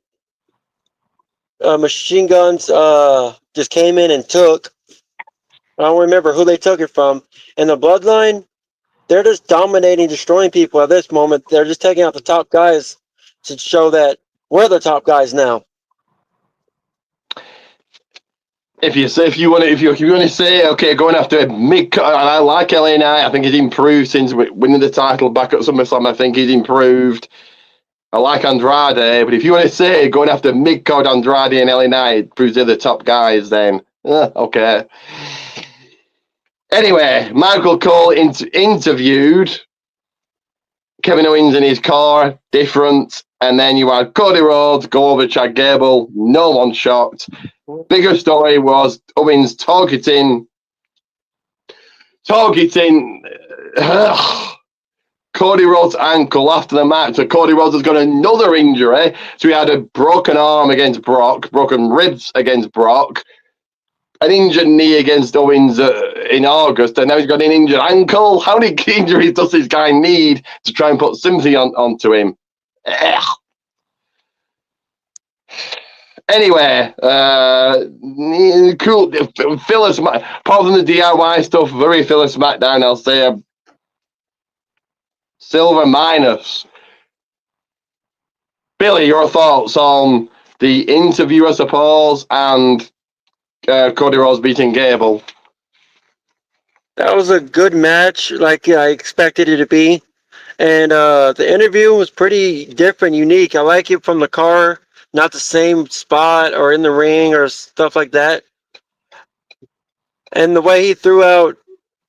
Machine Guns just came in and took. I don't remember who they took it from. And the Bloodline, they're just dominating, destroying people at this moment. They're just taking out the top guys to show that we're the top guys now. If you want to say, okay, going after and I like LA Knight. I think he's improved since winning the title back at SummerSlam. I think he's improved. I like Andrade, but if you want to say going after mid-card Andrade and LA Knight proves they're the top guys, then okay. Anyway, Michael Cole interviewed Kevin Owens in his car, different, and then you had Cody Rhodes go over Chad Gable, no one shocked. Bigger story was Owens targeting Cody Rhodes' ankle after the match. So Cody Rhodes has got another injury. So he had a broken arm against Brock, broken ribs against Brock, an injured knee against Owens in August, and now he's got an injured ankle. How many injuries does this guy need to try and put sympathy onto him? Anyway, cool. Filler apart from the DIY stuff, very filler SmackDown, I'll say a silver minus. Billy, your thoughts on the interview, I suppose, and Cody Rhodes beating Gable? That was a good match, like I expected it to be. And the interview was pretty different, unique. I like it from the car, not the same spot or in the ring or stuff like that. And the way he threw out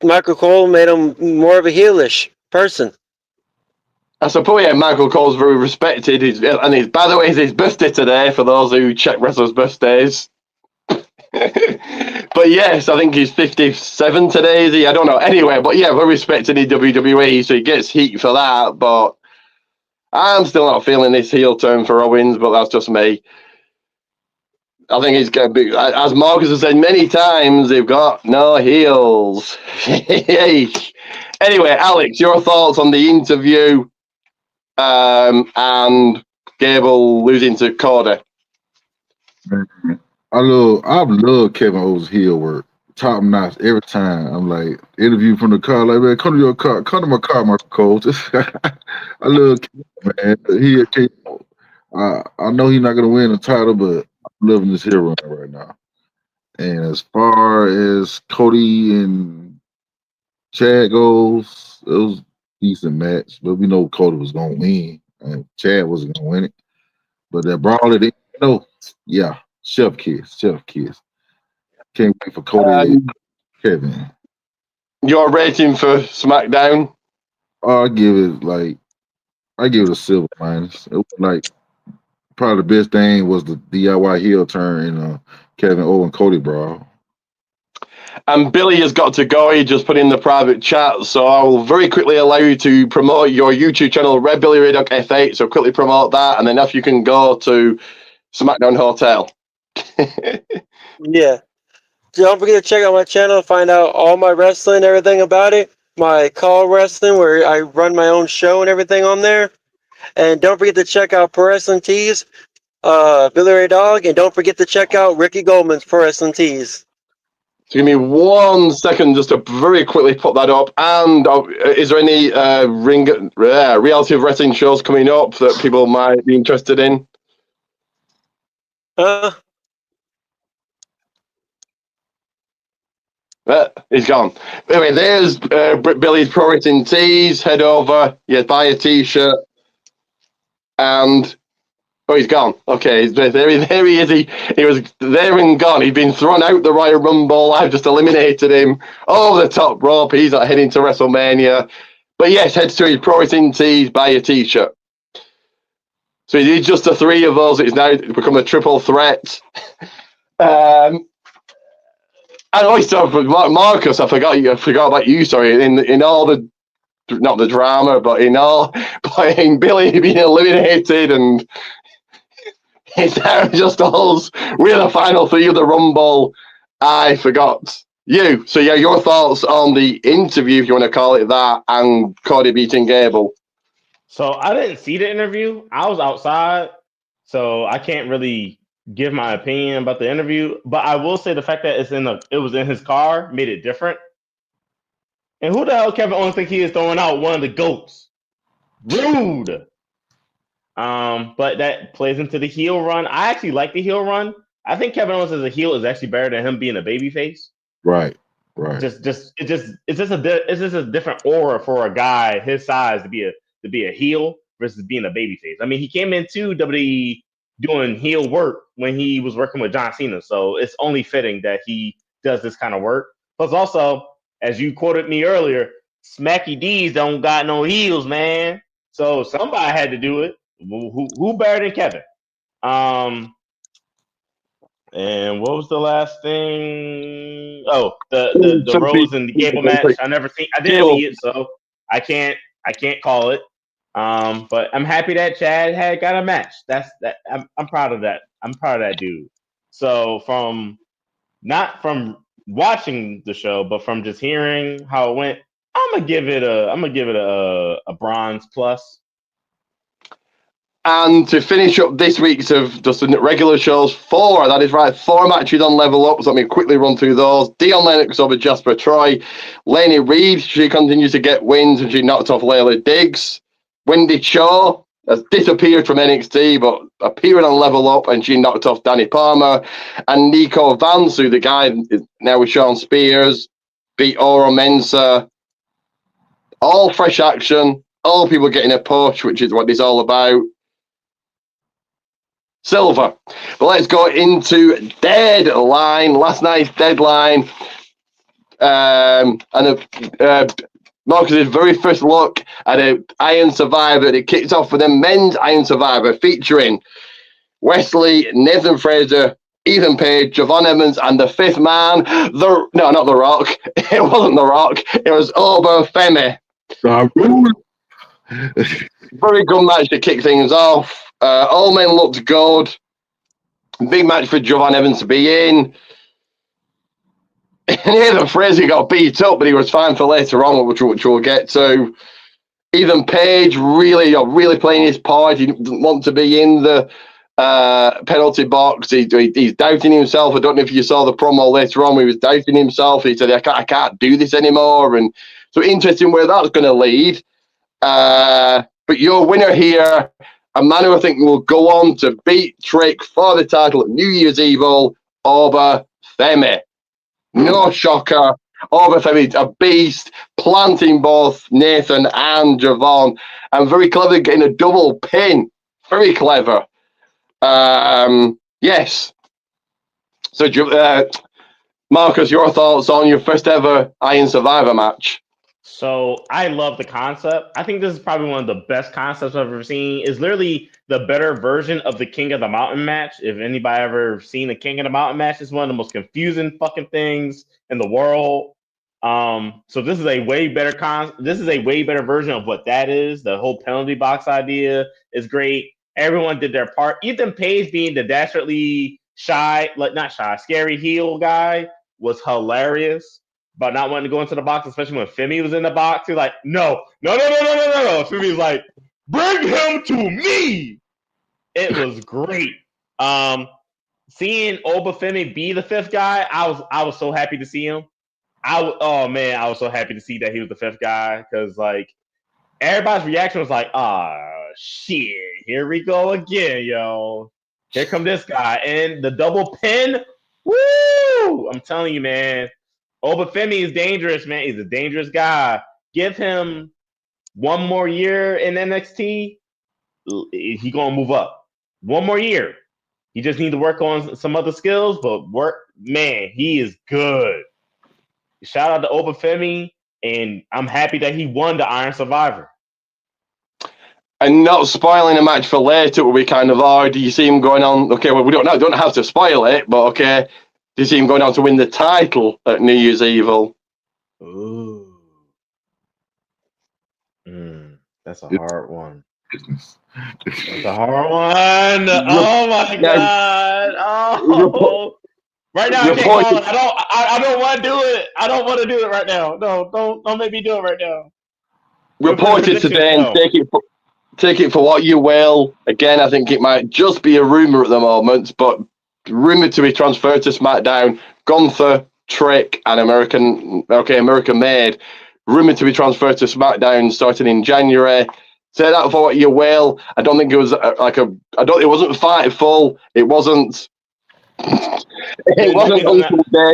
Michael Cole made him more of a heelish person. I suppose, yeah, Michael Cole's very respected. By the way, it's his birthday today, for those who check wrestlers' birthdays. But yes, I think he's 57 today, is he? I don't know. Anyway, but yeah, very respected in WWE, so he gets heat for that, but I'm still not feeling this heel turn for Owens, but that's just me. I think it's going to be, as Marcus has said many times, they've got no heels. Anyway, Alex, your thoughts on the interview and Gable losing to Cody? I love Kevin Owens' heel work. Top notch every time. I'm like, interview from the car, like, man, come to your car, come to my car, my coach. I love Kevin, man. I know he's not gonna win the title, but I'm loving this heel run right now. And as far as Cody and Chad goes, it was a decent match, but we know Cody was gonna win, and Chad wasn't gonna win it. But that brawl at the end, yeah, chef kiss. Can't wait for Cody and Kevin. Your rating for SmackDown? I give it a silver minus. It was like probably the best thing was the DIY heel turn in Kevin Owens Cody brawl. And Billy has got to go. He just put in the private chat, so I will very quickly allow you to promote your YouTube channel, Red Billy Radok F8. So quickly promote that, and then if you can go to SmackDown Hotel. Yeah. Don't forget to check out my channel, find out all my wrestling, everything about it. My call wrestling, where I run my own show and everything on there. And don't forget to check out Pro Wrestling Tees, Billy Ray Dog, and don't forget to check out Ricky Goldman's Pro Wrestling Tees. So give me 1 second just to very quickly put that up. And is there any reality of wrestling shows coming up that people might be interested in? He's gone. Anyway, there's Billy's Pro Wrestling Tees. Head over, buy a t-shirt. And he's gone. Okay, there he is. He was there and gone. He'd been thrown out the Royal Rumble. I've just eliminated him over the top rope. He's not heading to WrestleMania. But yes, head to his Pro Wrestling Tees, buy a t-shirt. So he did just the 3 of us. It's now become a triple threat. And also, Marcus, I forgot about you. Sorry, in all the, not the drama, but in Billy being eliminated, and it's now just us. We're the final 3 of the Rumble. I forgot you. So your thoughts on the interview, if you want to call it that, and Cody beating Gable. So I didn't see the interview. I was outside, so I can't really give my opinion about the interview. But I will say the fact that it was in his car made it different. And who the hell Kevin Owens think he is throwing out one of the GOATs? Rude. But that plays into the heel run. I actually like the heel run. I think Kevin Owens as a heel is actually better than him being a babyface. Right. It's just a different aura for a guy his size to be a heel versus being a babyface. I mean, he came into WWE doing heel work when he was working with John Cena, so it's only fitting that he does this kind of work. Plus, also, as you quoted me earlier, Smacky D's don't got no heels, man. So somebody had to do it. Who better than Kevin? And what was the last thing? Oh, the Rose and the Gable match. I didn't see it, so I can't call it. But I'm happy that Chad had got a match. I'm proud of that. I'm proud of that dude. So not from watching the show, but from just hearing how it went, I'm gonna give it a bronze plus. And to finish up this week's of just the regular shows, 4, that is right, 4 matches on Level Up. So let me quickly run through those. Dion Lennox over Jasper Troy. Lainey Reed, she continues to get wins and she knocked off Layla Diggs. Wendy Shaw has disappeared from NXT, but appeared on Level Up and she knocked off Danny Palmer. And Nico Vance, who the guy is now with Sean Spears, beat Oro Mensah. All fresh action, all people getting a push, which is what it's all about. Silver. But let's go into Deadline. Last night's Deadline. Marcus's very first look at an Iron Survivor. It kicks off with a men's Iron Survivor featuring Wesley, Nathan Fraser, Ethan Page, Javon Evans, and the 5th man, not The Rock. It wasn't The Rock. It was Oba Femi. Very good match to kick things off. All men looked good. Big match for Jovan Evans to be in. And Ethan Fraser got beat up, but he was fine for later on, which we'll get to. Ethan Page really playing his part. He didn't want to be in the penalty box. He's doubting himself. I don't know if you saw the promo later on. He was doubting himself. He said, I can't do this anymore. And so interesting where that's going to lead. But your winner here, a man who I think will go on to beat Trick for the title at New Year's Evil, Obafemi. No shocker. Obafemi, a beast, planting both Nathan and Javon, and very clever getting a double pin. Very clever. Yes. So, Marcus, your thoughts on your first ever Iron Survivor match? So I love the concept. I think this is probably one of the best concepts I've ever seen. It's literally the better version of the King of the Mountain match. If anybody ever seen the King of the Mountain match, it's one of the most confusing fucking things in the world. So this is a way better version of what that is. The whole penalty box idea is great. Everyone did their part. Ethan Page being the dastardly scary heel guy was hilarious. But not wanting to go into the box, especially when Femi was in the box. He's like, no. Femi was like, bring him to me. It was great. Seeing Obafemi be the fifth guy, I was so happy to see him. I was so happy to see that he was the fifth guy because like everybody's reaction was like, shit, here we go again, yo. Here come this guy. And the double pin, woo! I'm telling you, man. Obafemi is dangerous, man. He's a dangerous guy. Give him one more year in NXT, he gonna move up. One more year. He just need to work on some other skills, but man, he is good. Shout out to Obafemi, and I'm happy that he won the Iron Survivor. And not spoiling a match for later will be kind of hard. Do you see him going on? Okay, well, we don't have to spoil it, but okay. Do you see him going on to win the title at New Year's Evil? Ooh. That's a hard one. That's a hard one. Oh my god. Oh. Right now I can't call it. I don't want to do it. I don't want to do it right now. No, don't make me do it right now. Reported today, and take it for what you will. Again, I think it might just be a rumor at the moment, but rumored to be transferred to SmackDown. Gunther, Trick, and American Made. Rumored to be transferred to SmackDown starting in January. Say that for what you will. I don't think it was it wasn't Fightful. It wasn't. It wasn't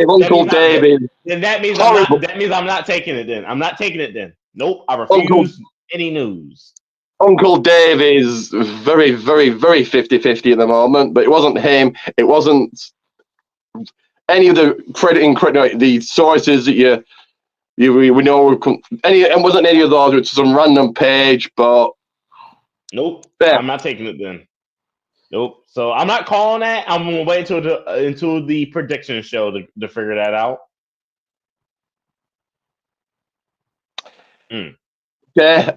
Uncle David. Then that means I'm not taking it. Then I'm not taking it. Then nope. I refuse any news. Uncle Dave is very, very, very 50-50 at the moment, but it wasn't him. It wasn't any of the the sources that we know. It wasn't any of those. It's some random page, but nope. I'm not taking it then. Nope. So I'm not calling that. I'm gonna wait until the prediction show to figure that out. Okay,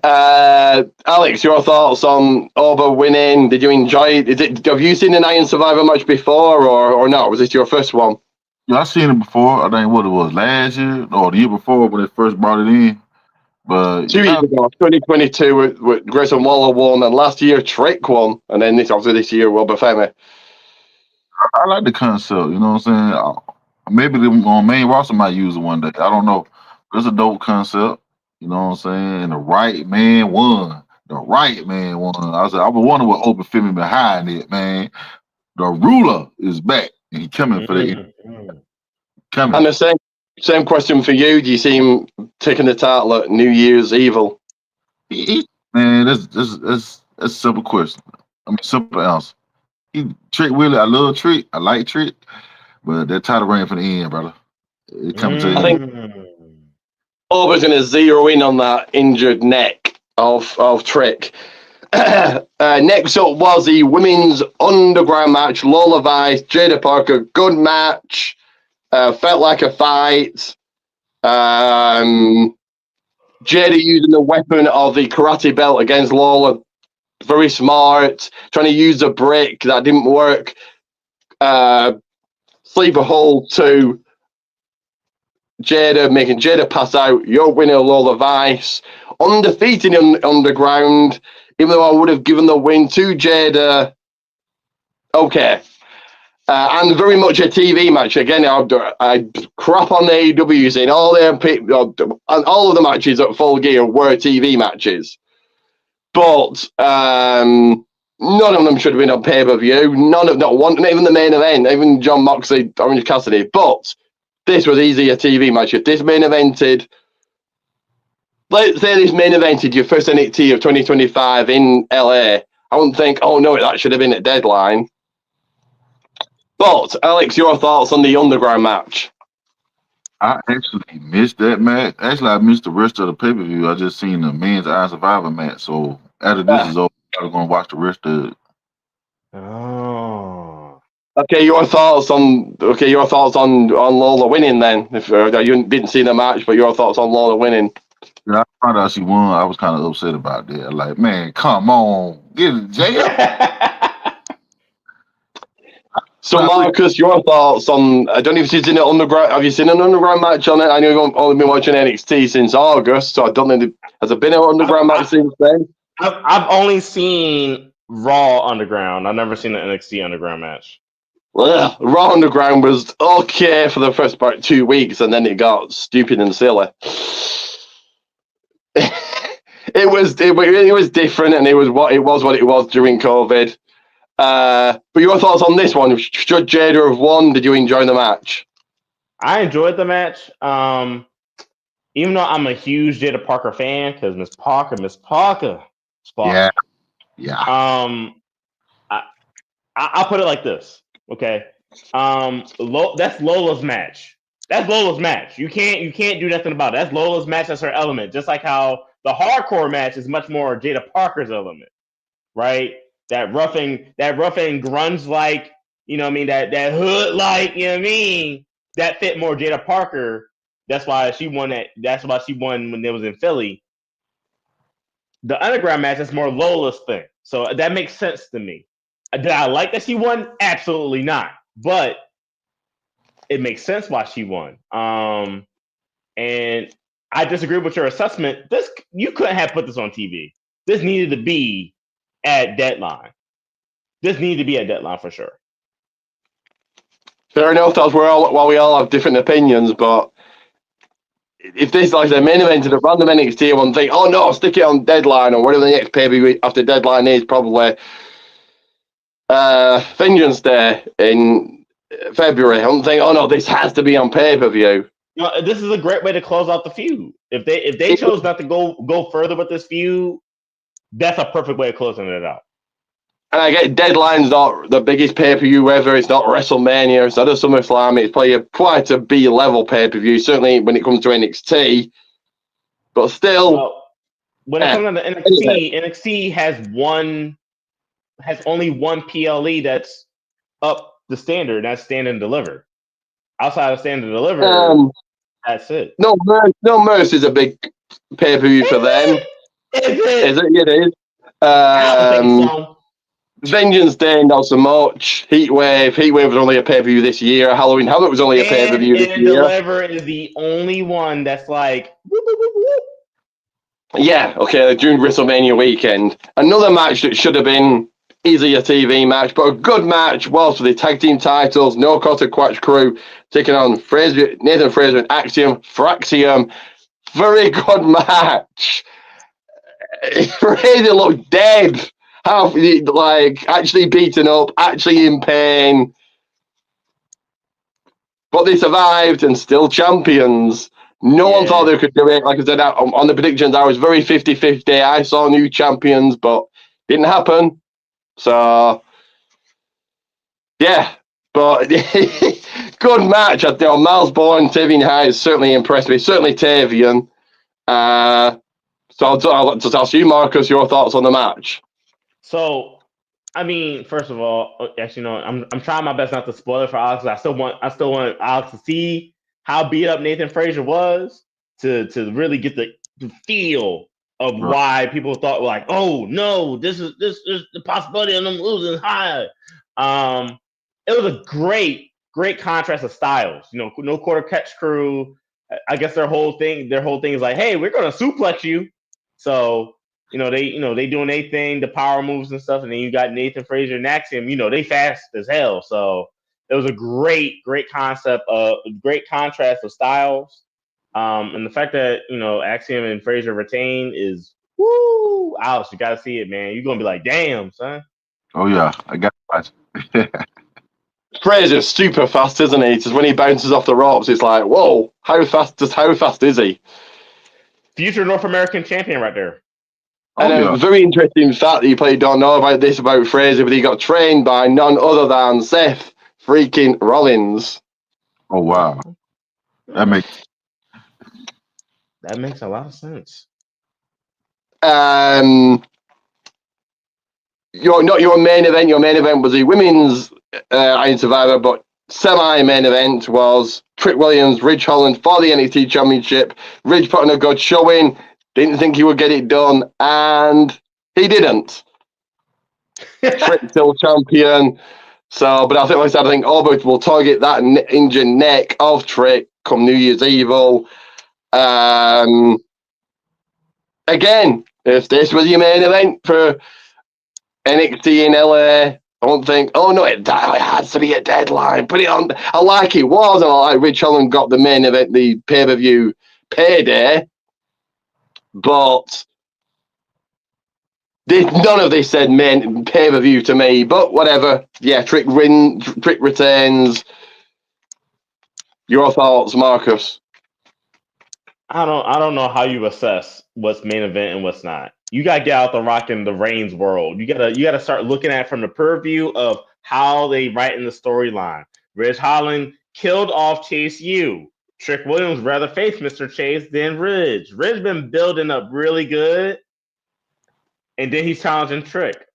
Alex, your thoughts on Oba winning? Did you enjoy it? Have you seen an Iron Survivor match before, or not? Was this your first one? Yeah, I've seen it before. I think what it was last year or the year before when they first brought it in. But 2 years ago, 2022, with Grayson Waller won, and last year Trick won, and then this year Obafemi. I like the concept. You know what I'm saying? Maybe the main roster might use it one day. I don't know. But it's a dope concept. You know what I'm saying? And the right man won. I was wondering what Obafemi behind it, man. The ruler is back, and he coming for the coming. And the same question for you. Do you see him taking the title at New Year's Evil? Man, that's a simple question. I mean, simple answer. Trick Willie, I love Trick. I like Trick, but that title ran for the end, brother. It coming to the end. I think Oba's going to zero in on that injured neck of Trick. Next up was the women's underground match. Lola Vice, Jada Parker. Good match. Felt like a fight. Jada using the weapon of the karate belt against Lola. Very smart. Trying to use a brick. That didn't work. sleeper hold to Jada, making Jada pass out. You're winning Lola Vice, undefeated in Underground, even though I would have given the win to Jada. Okay. And very much a TV match. Again, I crap on the AEW saying all their people, and all of the matches at Full Gear were TV matches. But none of them should have been on pay-per-view. Not even the main event, even John Moxley, Orange Cassidy. But this was easily a TV match. If this main evented, let's say this main evented your first NXT of 2025 in LA, I wouldn't think, oh no, that should have been at Deadline. But, Alex, your thoughts on the Underground match? I actually missed that match. Actually, I missed the rest of the pay-per-view. I just seen the men's Iron Survivor match. So after this is over, I'm going to watch the rest of it. Oh. Okay, your thoughts on Lola winning then? If you didn't see the match, but your thoughts on Lola winning? Yeah, I found out she won. I was kind of upset about that. Like, man, come on, get it, Jay. So, Marcus, your thoughts on? I don't know if you've seen an Underground. Have you seen an Underground match on it? I know you've only been watching NXT since August, so I don't know. Has there been an Underground match since then? I've only seen Raw Underground. I've never seen an NXT Underground match. Well, Raw Underground was okay for the first about 2 weeks, and then it got stupid and silly. It was different, and it was what it was during COVID. But your thoughts on this one? Should Jada have won? Did you enjoy the match? I enjoyed the match. Even though I'm a huge Jada Parker fan, because Miss Parker. Yeah. I'll put it like this. Okay. That's Lola's match. That's Lola's match. You can't do nothing about it. That's Lola's match. That's her element. Just like how the hardcore match is much more Jada Parker's element, right? That roughing grunge like, you know what I mean, that hood like, you know what I mean, that fit more Jada Parker. That's why she won that. That's why she won when it was in Philly. The Underground match is more Lola's thing, so that makes sense to me. Did I like that she won? Absolutely not. But it makes sense why she won. And I disagree with your assessment. You couldn't have put this on TV. This needed to be at Deadline. This needed to be at Deadline for sure. Fair enough. That's while we all have different opinions, but if this like the main event of the random NXT, one think, oh no, stick it on Deadline or whatever the next pay-per-view after Deadline is, probably Vengeance Day in February. I don't think, oh no, this has to be on pay-per-view. No, this is a great way to close out the feud. If they chose not to go further with this feud, that's a perfect way of closing it out. And I get Deadline's not the biggest pay-per-view ever. It's not WrestleMania. It's not a SummerSlam. It's probably quite a B-level pay-per-view, certainly when it comes to NXT. But still, when it comes to NXT, NXT has only one PLE that's up the standard. That's Stand and Deliver. Outside of Stand and Deliver, that's it. No Mercy is a big pay-per-view for them. Is it? It is. I don't think so. Vengeance Day, not so much. Heatwave was only a pay-per-view this year. Halloween Havoc was only a pay-per-view this year. Deliver is the only one that's like whoop, whoop, whoop, whoop. Yeah, okay, during WrestleMania weekend. Another match that should have been easily a TV match, but a good match was for the tag team titles. No Cotta Quatch crew taking on Nathan Fraser and Fraxium. Very good match. Fraser looked dead. Actually beaten up, actually in pain. But they survived and still champions. No one thought they could do it. Like I said, on the predictions, I was very 50-50. I saw new champions, but didn't happen. So, yeah. But good match. I think Miles Bourne, Tavian Hayes certainly impressed me. Certainly Tavian. So I'll ask you, Marcus, your thoughts on the match. So, I mean, first of all, actually, no, I'm trying my best not to spoil it for Alex. I still want Alex to see how beat up Nathan Fraser was to really get the feel of why people thought like, oh no, this is the possibility of them losing high. it was a great contrast of styles. You know, no quarter catch crew. I guess their whole thing is like, hey, we're gonna suplex you. So they doing their thing, the power moves and stuff, and then you got Nathan Frazier and Axiom. They fast as hell. So it was a great concept, great contrast of styles. And the fact that Axiom and Frazier retain is woo, Alex, you gotta see it, man. You're gonna be like, damn, son. Oh yeah, I got it. Frazier's super fast, isn't he? Just when he bounces off the ropes, it's like, whoa, how fast is he? Future North American champion right there. And a very interesting fact that you probably don't know about Frazier, but he got trained by none other than Seth freaking Rollins. Oh wow, that makes a lot of sense. Your main event. Your main event was the women's Iron Survivor, but semi-main event was Trick Williams, Ridge Holland for the NXT Championship. Ridge put on a good showing. Didn't think he would get it done, and he didn't. Trick still champion. So, but I think Albert will target that injured neck of Trick come New Year's Evil. Again, if this was your main event for NXT in LA, I don't think, oh no, it has to be a deadline. Put it on. I like it was, and I like Rich Holland got the main event, the pay-per-view payday, but none of this said main pay-per-view to me, but whatever. Yeah, Trick retains. Your thoughts, Marcus? I don't know how you assess what's main event and what's not. You gotta get out the Rock and the Reigns world. You gotta start looking at it from the purview of how they write in the storyline. Ridge Holland killed off Chase U. Trick Williams rather face Mr. Chase than Ridge. Ridge been building up really good, and then he's challenging Trick.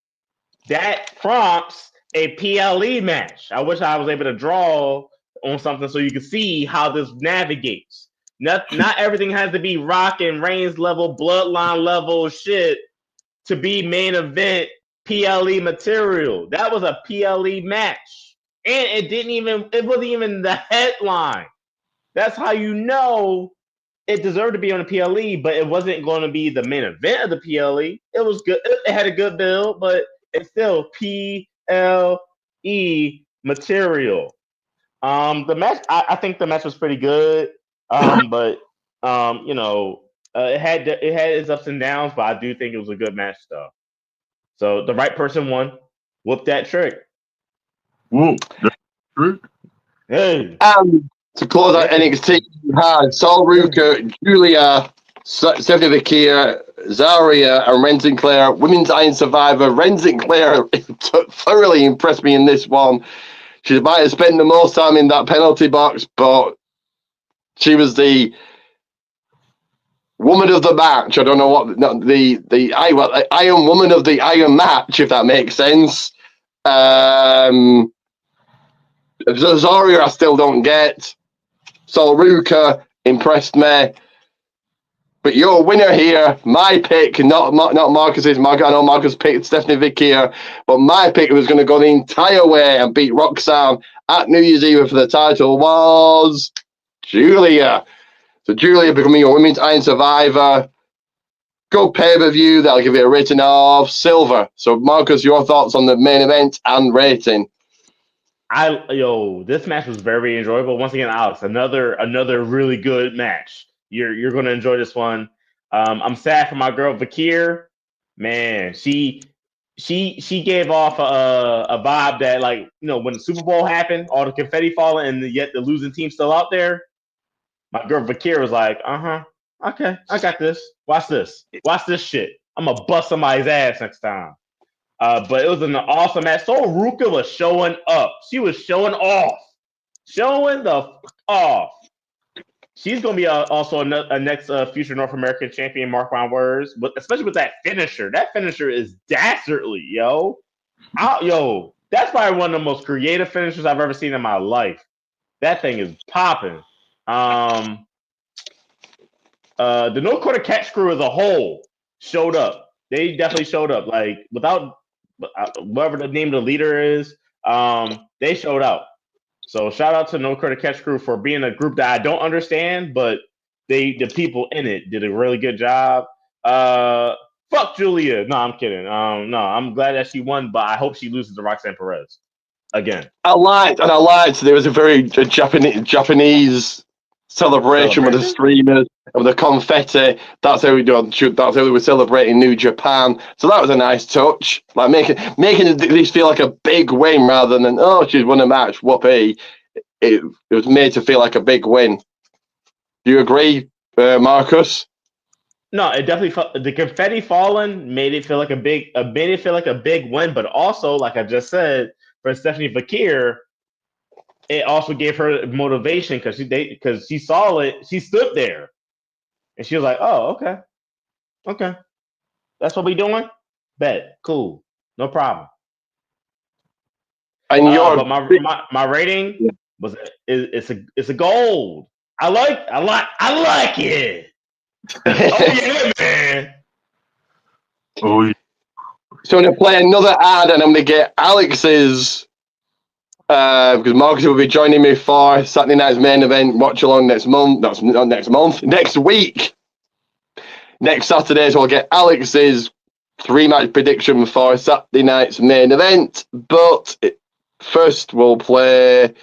That prompts a PLE match. I wish I was able to draw on something so you can see how this navigates. Not everything has to be Rock and Reigns level, bloodline level shit to be main event PLE material. That was a PLE match. And it wasn't even the headline. That's how you know it deserved to be on the PLE, but it wasn't going to be the main event of the PLE. It was good. It had a good build, but it's still PLE material. The match, I think the match was pretty good. But it had its ups and downs, but I do think it was a good match though. So the right person won. Whoop that Trick. Whoa, that's true. Hey. To close out NXT, you had Sol Ruka, Julia, Stephanie Vaquer, Zaria, and Ren Sinclair. Women's Iron Survivor. Ren Sinclair thoroughly impressed me in this one. She might have spent the most time in that penalty box, but she was the woman of the match. I don't know what the Iron Woman of the Iron match, if that makes sense. Zaria, I still don't get. Sol Ruka impressed me. But your winner here, my pick, not Marcus's. I know Marcus picked Stephanie Vaquer, but my pick was going to go the entire way and beat Roxanne at New Year's Eve for the title was Julia. So Julia becoming your Women's Iron Survivor. Good pay-per-view. That'll give it a rating of silver. So Marcus, your thoughts on the main event and rating? This match was very enjoyable. Once again, Alex, another really good match. You're gonna enjoy this one. I'm sad for my girl Vaquer. Man, she gave off a vibe that, like, when the Super Bowl happened, all the confetti falling, and yet the losing team's still out there. My girl Vaquer was like, okay, I got this. Watch this shit. I'm gonna bust somebody's ass next time. But it was an awesome match. So Ruka was showing up. She was showing off. Showing the off. She's going to be also a next future North American champion, mark my words. But especially with that finisher. That finisher is dastardly, yo. That's probably one of the most creative finishers I've ever seen in my life. That thing is popping. The No Quarter Catch crew as a whole showed up. They definitely showed up. Like, without whatever the name of the leader is, They showed out. So shout out to No Credit Catch Crew for being a group that I don't understand, but the people in it did a really good job. Fuck Julia. No, I'm kidding. No, I'm glad that she won, but I hope she loses to Roxanne Perez again. I liked there was a very Japanese celebration with the streamers and the confetti. That's how we do. That's how we were celebrating New Japan. So that was a nice touch, like making this feel like a big win rather than she's won a match. Whoopee! It was made to feel like a big win. Do you agree, Marcus? No, it definitely felt the confetti falling made it feel like a big win, but also, like I just said, for Stephanie Fakir, it also gave her motivation because she saw it, she stood there, and she was like, "Oh, okay, that's what we doing. Bet, cool, no problem." And but my rating was it's a gold. I like it. Oh yeah, man. Oh yeah. So I'm going to play another ad and I'm going to get Alex's, because Marcus will be joining me for Saturday night's main event watch along next month. That's not next month, next week. Next Saturday, so I'll get Alex's 3-match prediction for Saturday night's main event. But first, we'll play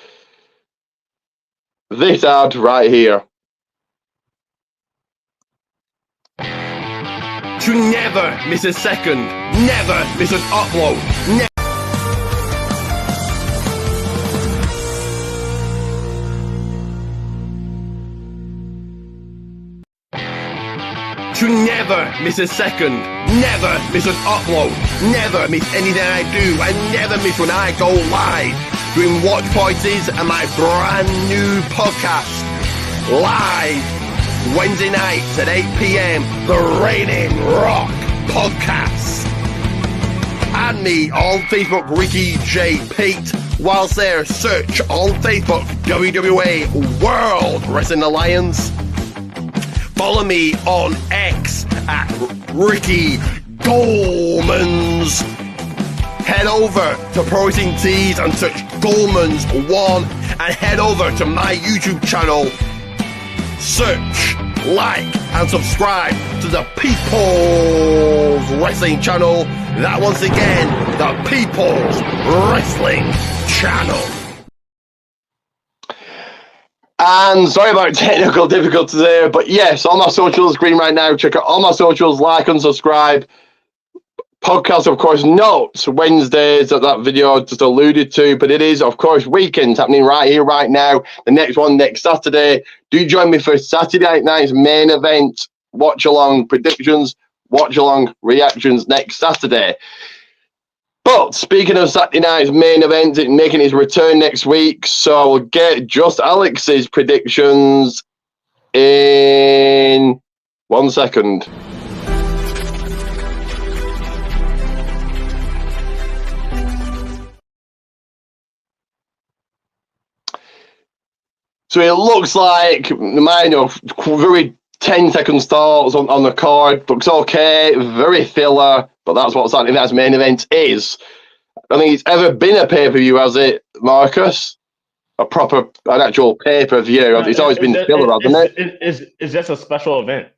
this ad right here. To never miss a second, never miss an upload, to never miss a second, never miss an upload, never miss anything I do, and never miss when I go live doing watch parties and my brand new podcast live Wednesday nights at 8 p.m. The Raining Rock Podcast. Add me on Facebook, Ricky J. Pete. Whilst there, search on Facebook, WWA World Wrestling Alliance. Follow me on X at Ricky Goldmans. Head over to Pro Wrestling Tees and search Goldmans1 and head over to my YouTube channel. Search, like, and subscribe to the People's Wrestling Channel. That once again, the People's Wrestling Channel. And sorry about technical difficulties there, but yes, on my socials screen right now, check out all my socials, like and subscribe. Podcast, of course, notes Wednesdays that video just alluded to, but it is, of course, weekends happening right here, right now. The next one next Saturday. Do join me for Saturday night's main event. Watch along predictions, watch along reactions next Saturday. But speaking of Saturday night's main event, it's making its return next week, so we'll get just Alex's predictions in 1 second. So it looks like mine are very 10-second starts on the card. Looks okay, very filler, but that's what Saturday night's main event is. I don't think it's ever been a pay-per-view, has it, Marcus? An actual pay-per-view. It's always been filler, hasn't it? It's just a special event.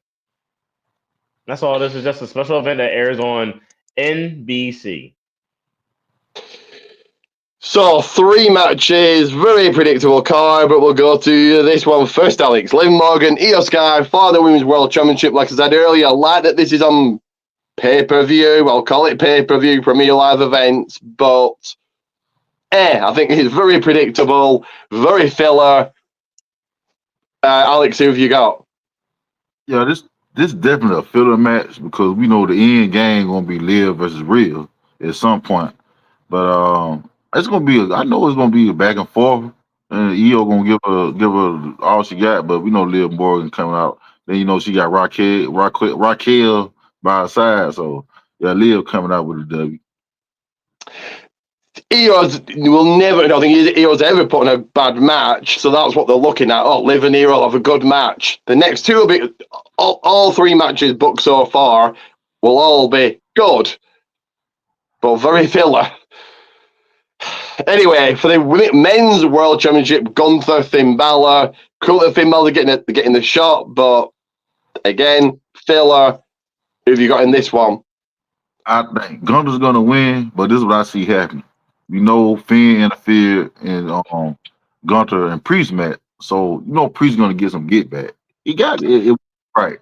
That's all this is, just a special event that airs on NBC. So 3 matches, very predictable card, but we'll go to this one first, Alex. Liv Morgan, Io Sky for the Women's World Championship. Like I said earlier, I like that this is on pay-per-view. I'll call it pay-per-view, Premier Live Events, but I think it's very predictable, very filler. Alex, who have you got? Yeah, this definitely a filler match because we know the end game gonna be Liv versus Rhea at some point. But it's gonna be I know it's gonna be a back and forth, and Io gonna give her all she got. But we know Liv Morgan coming out. Then she got Raquel by her side. So yeah, Liv coming out with a W. Io's will never. I don't think Io's ever put in a bad match. So that's what they're looking at. Oh, Liv and Io will have a good match. The next 2 will be all 3 matches booked so far will all be good, but very filler. Anyway, for the men's world championship, Gunther, Finn Balor. Cool that Finn Balor getting the shot, but again, filler. Who have you got in this one? I think Gunther's gonna win, but this is what I see happening. You know, Finn interfered in Gunther and Priest match, so you know Priest gonna get some get back. He got it right.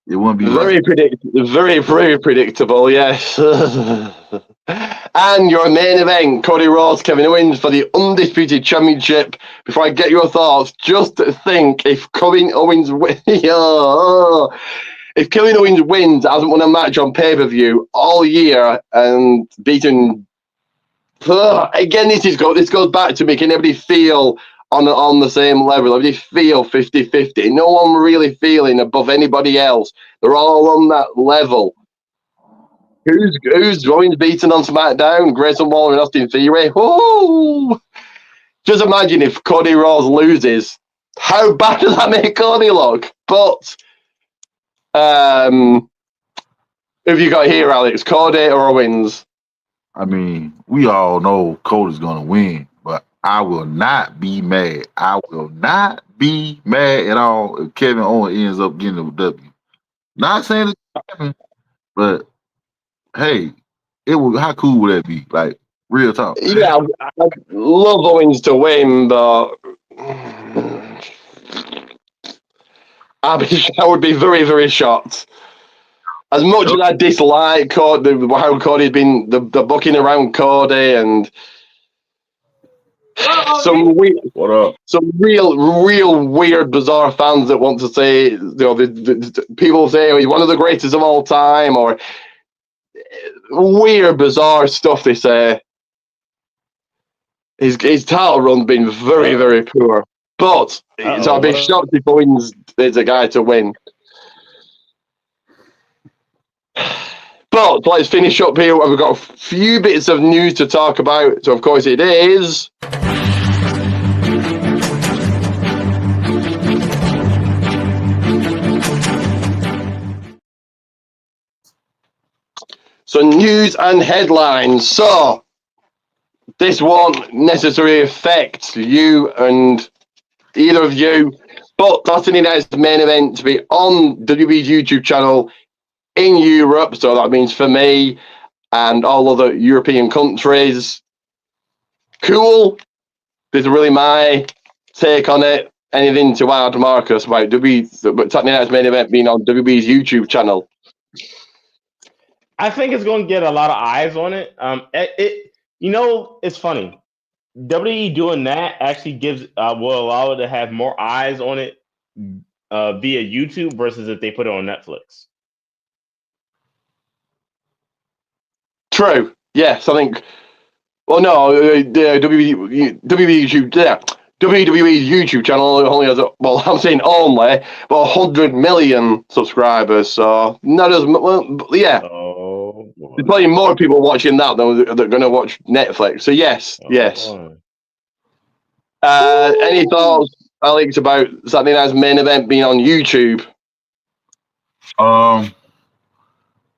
It wouldn't be Very very predictable. Yes. And your main event, Cody Rhodes, Kevin Owens for the Undisputed Championship. Before I get your thoughts, just think if Kevin Owens if Kevin Owens wins, hasn't won a match on pay-per-view all year and beaten again, this goes back to making everybody feel on the same level. Everybody feel 50-50. No one really feeling above anybody else. They're all on that level. Who's Owens beaten on SmackDown? Grayson Waller and Austin Theory. Oh, just imagine if Cody Rhodes loses. How bad does that make Cody look? But who have you got here, Alex? Cody or Owens? I mean, we all know Cody's gonna win, but I will not be mad. I will not be mad at all if Kevin Owens ends up getting the W. Not saying it's gonna happen, but hey, it would. How cool would that be? Like real talk. Yeah, I'd love Owens to win, but I would be very, very shocked. As much as I dislike how Cody's been the booking around Cody and some real weird, bizarre fans that want to say, you know, the people say he's one of the greatest of all time, or weird, bizarre stuff they say. His title run's been very, very poor, but so I'd be shocked if Owens is a guy to win. But let's finish up here. We've got a few bits of news to talk about. So, of course, it is news and headlines. So, this won't necessarily affect you and either of you, but Saturday night's main event to be on WWE's YouTube channel in Europe, so that means for me and all other European countries. Cool. This is really my take on it. Anything to add, Marcus, about Saturday night's main event being on WWE's YouTube channel? I think it's going to get a lot of eyes on it. It's funny. WWE doing that actually will allow it to have more eyes on it via YouTube versus if they put it on Netflix. True. Yes, I think. Well, no, WWE YouTube channel only has I'm saying only, but 100 million subscribers. So not as well. Yeah. Oh, there's probably more people watching that than they're going to watch Netflix. So yes. Any thoughts, Alex, about Saturday night's main event being on YouTube?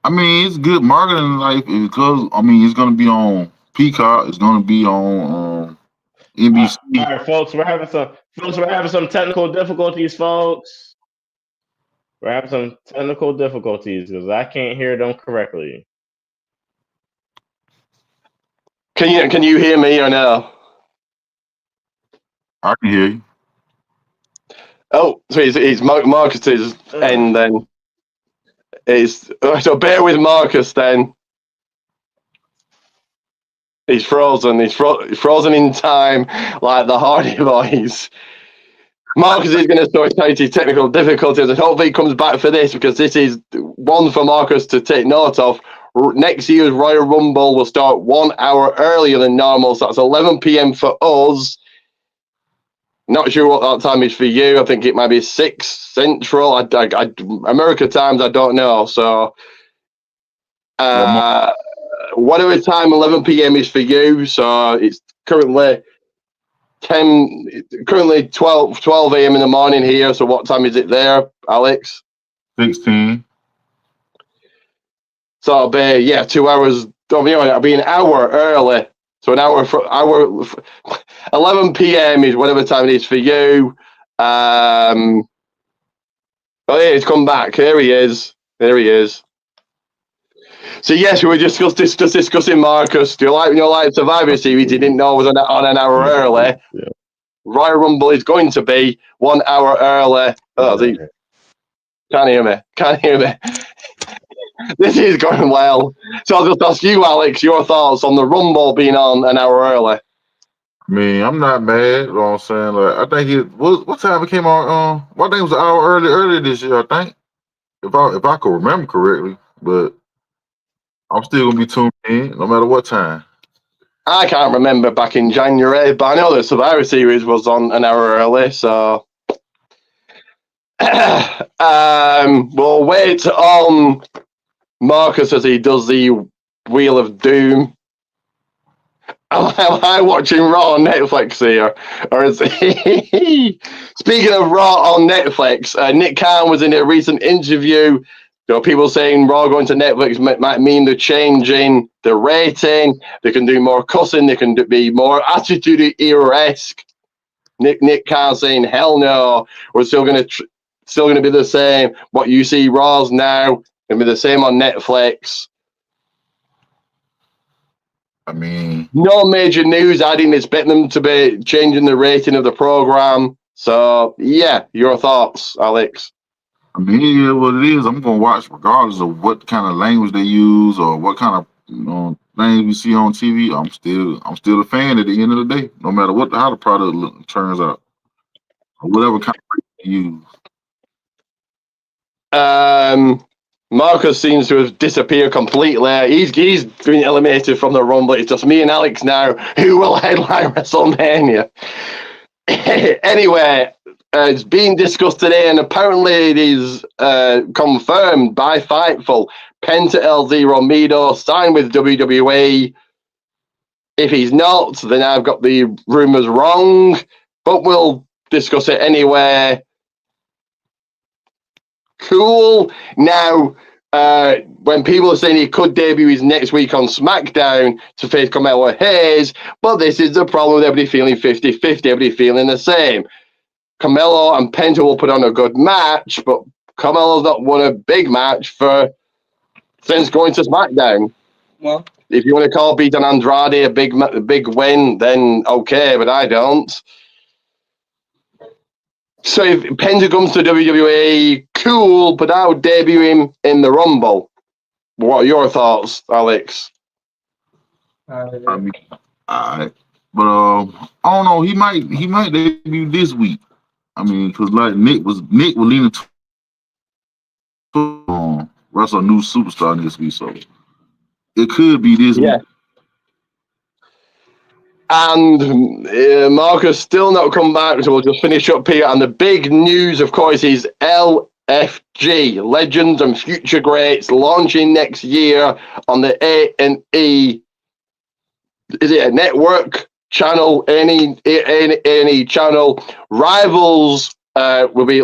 I mean, it's good marketing, like because it's gonna be on Peacock. It's gonna be on NBC. All right, folks, we're having some technical difficulties, folks. We're having some technical difficulties because I can't hear them correctly. Can you hear me or no? I can hear you. Oh, so it's Marcus's end then. So bear with Marcus then. He's frozen. He's frozen in time like the Hardy Boys. Marcus is going to start his technical difficulties and hopefully he comes back for this because this is one for Marcus to take note of. Next year's Royal Rumble will start 1 hour earlier than normal, so that's 11 p.m. for us. Not sure what that time is for you. I think it might be 6 Central. America times, I don't know. So, whatever time 11 p.m. is for you. So it's currently 12 a.m. in the morning here. So what time is it there, Alex? 16. So it'll be 2 hours. It'll be an hour early So an hour 11 p.m. is whatever time it is for you. Oh yeah, he's come back. Here he is. There he is. So yes, we were just discussing Marcus. Do you like when you like Survivor Series? You didn't know was on an hour early. Yeah. Royal Rumble is going to be 1 hour early. Oh, can't hear me. Can't hear me. This is going well. So I'll just ask you, Alex, your thoughts on the Rumble being on an hour early. I mean, I'm not mad. You know what I'm saying? Like, I think what time it came on? I think it was an hour earlier this year. I think, if I could remember correctly, but I'm still gonna be tuned in no matter what time. I can't remember back in January, but I know the Survivor Series was on an hour early, so we'll wait on Marcus as he does the Wheel of Doom. Am I watching Raw on Netflix here? Or is Speaking of Raw on Netflix, Nick Khan was in a recent interview. You know, people saying Raw going to Netflix might mean they're changing the rating. They can do more cussing. They can be more Attitude Era-esque. Nick Khan saying, "Hell no, we're still gonna be the same. What you see Raws now gonna be the same on Netflix." I mean, No major news. I didn't expect them to be changing the rating of the program. So yeah, your thoughts, Alex? I mean, yeah, what it is. I'm gonna watch regardless of what kind of language they use or what kind of things we see on TV. I'm still a fan at the end of the day, no matter how the product turns out or whatever kind of they use. Marcus seems to have disappeared completely. He's been eliminated from the Rumble. It's just me and Alex now who will headline WrestleMania. Anyway, it's being discussed today, and apparently it is confirmed by Fightful. Penta El Zero Miedo signed with WWE. If he's not, then I've got the rumors wrong, but we'll discuss it anyway. Cool. Now, when people are saying he could debut his next week on SmackDown to face Carmelo Hayes, but this is the problem with everybody feeling 50-50, everybody feeling the same. Carmelo and Penta will put on a good match, but Carmelo's not won a big match since going to SmackDown. Well, if you want to call beating Andrade a big win, then okay, but I don't. So if Penta comes to WWE, cool, but I would debut him in the Rumble. What are your thoughts, Alex? I mean, but I don't know. He might debut this week. I mean, because like Nick was leaning to wrestle a new superstar this week, so it could be this week. And Marcus still not come back, so we'll just finish up here. And the big news, of course, is LFG, Legends and Future Greats, launching next year on the A&E. Is it a network channel? Any channel? Rivals will be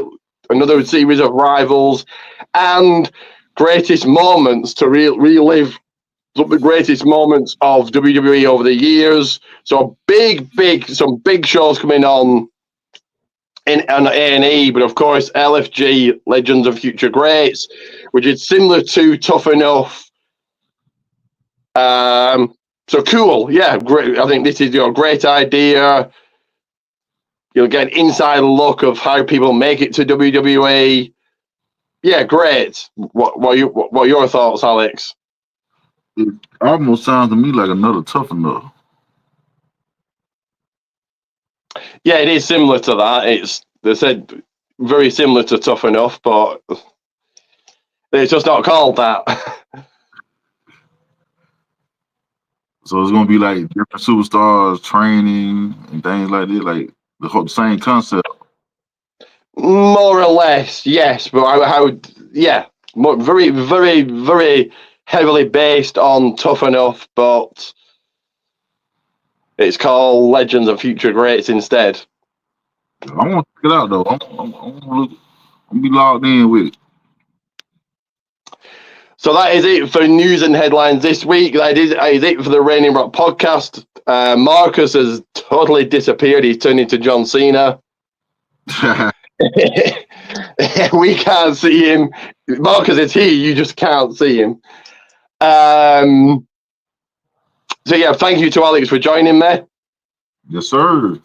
another series of Rivals, and greatest moments to relive the greatest moments of WWE over the years. So some big shows coming on A&E, but of course LFG, Legends of Future Greats, which is similar to Tough Enough. So cool, yeah, great. I think this is a great idea. You'll get an inside look of how people make it to WWE. Yeah, great. What are your thoughts, Alex? It almost sounds to me like another Tough Enough. Yeah, it is similar to that. They said very similar to Tough Enough, but it's just not called that. So it's gonna be like different superstars training and things like that, like the same concept. More or less, yes. But I would, yeah, very, very, very heavily based on Tough Enough, but it's called Legends of Future Greats instead. I want to check it out though. I'm be logged in with it. So that is it for news and headlines this week. That is it for the Reigning Rock podcast. Marcus has totally disappeared. He's turned into John Cena. We can't see him. Marcus is here. You just can't see him. So yeah, thank you to Alex for joining me. Yes, sir.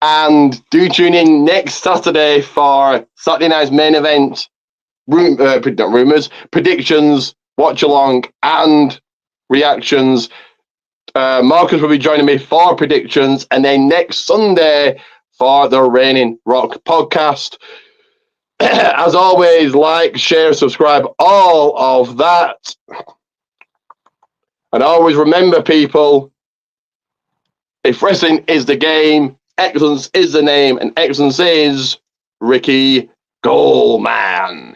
And do tune in next Saturday for Saturday night's main event. Not rumors, predictions, watch along, and reactions. Marcus will be joining me for predictions, and then next Sunday for the Reigning Rock podcast. As always, like, share, subscribe, all of that. And always remember, people, if wrestling is the game, excellence is the name, and excellence is Ricky Goldman.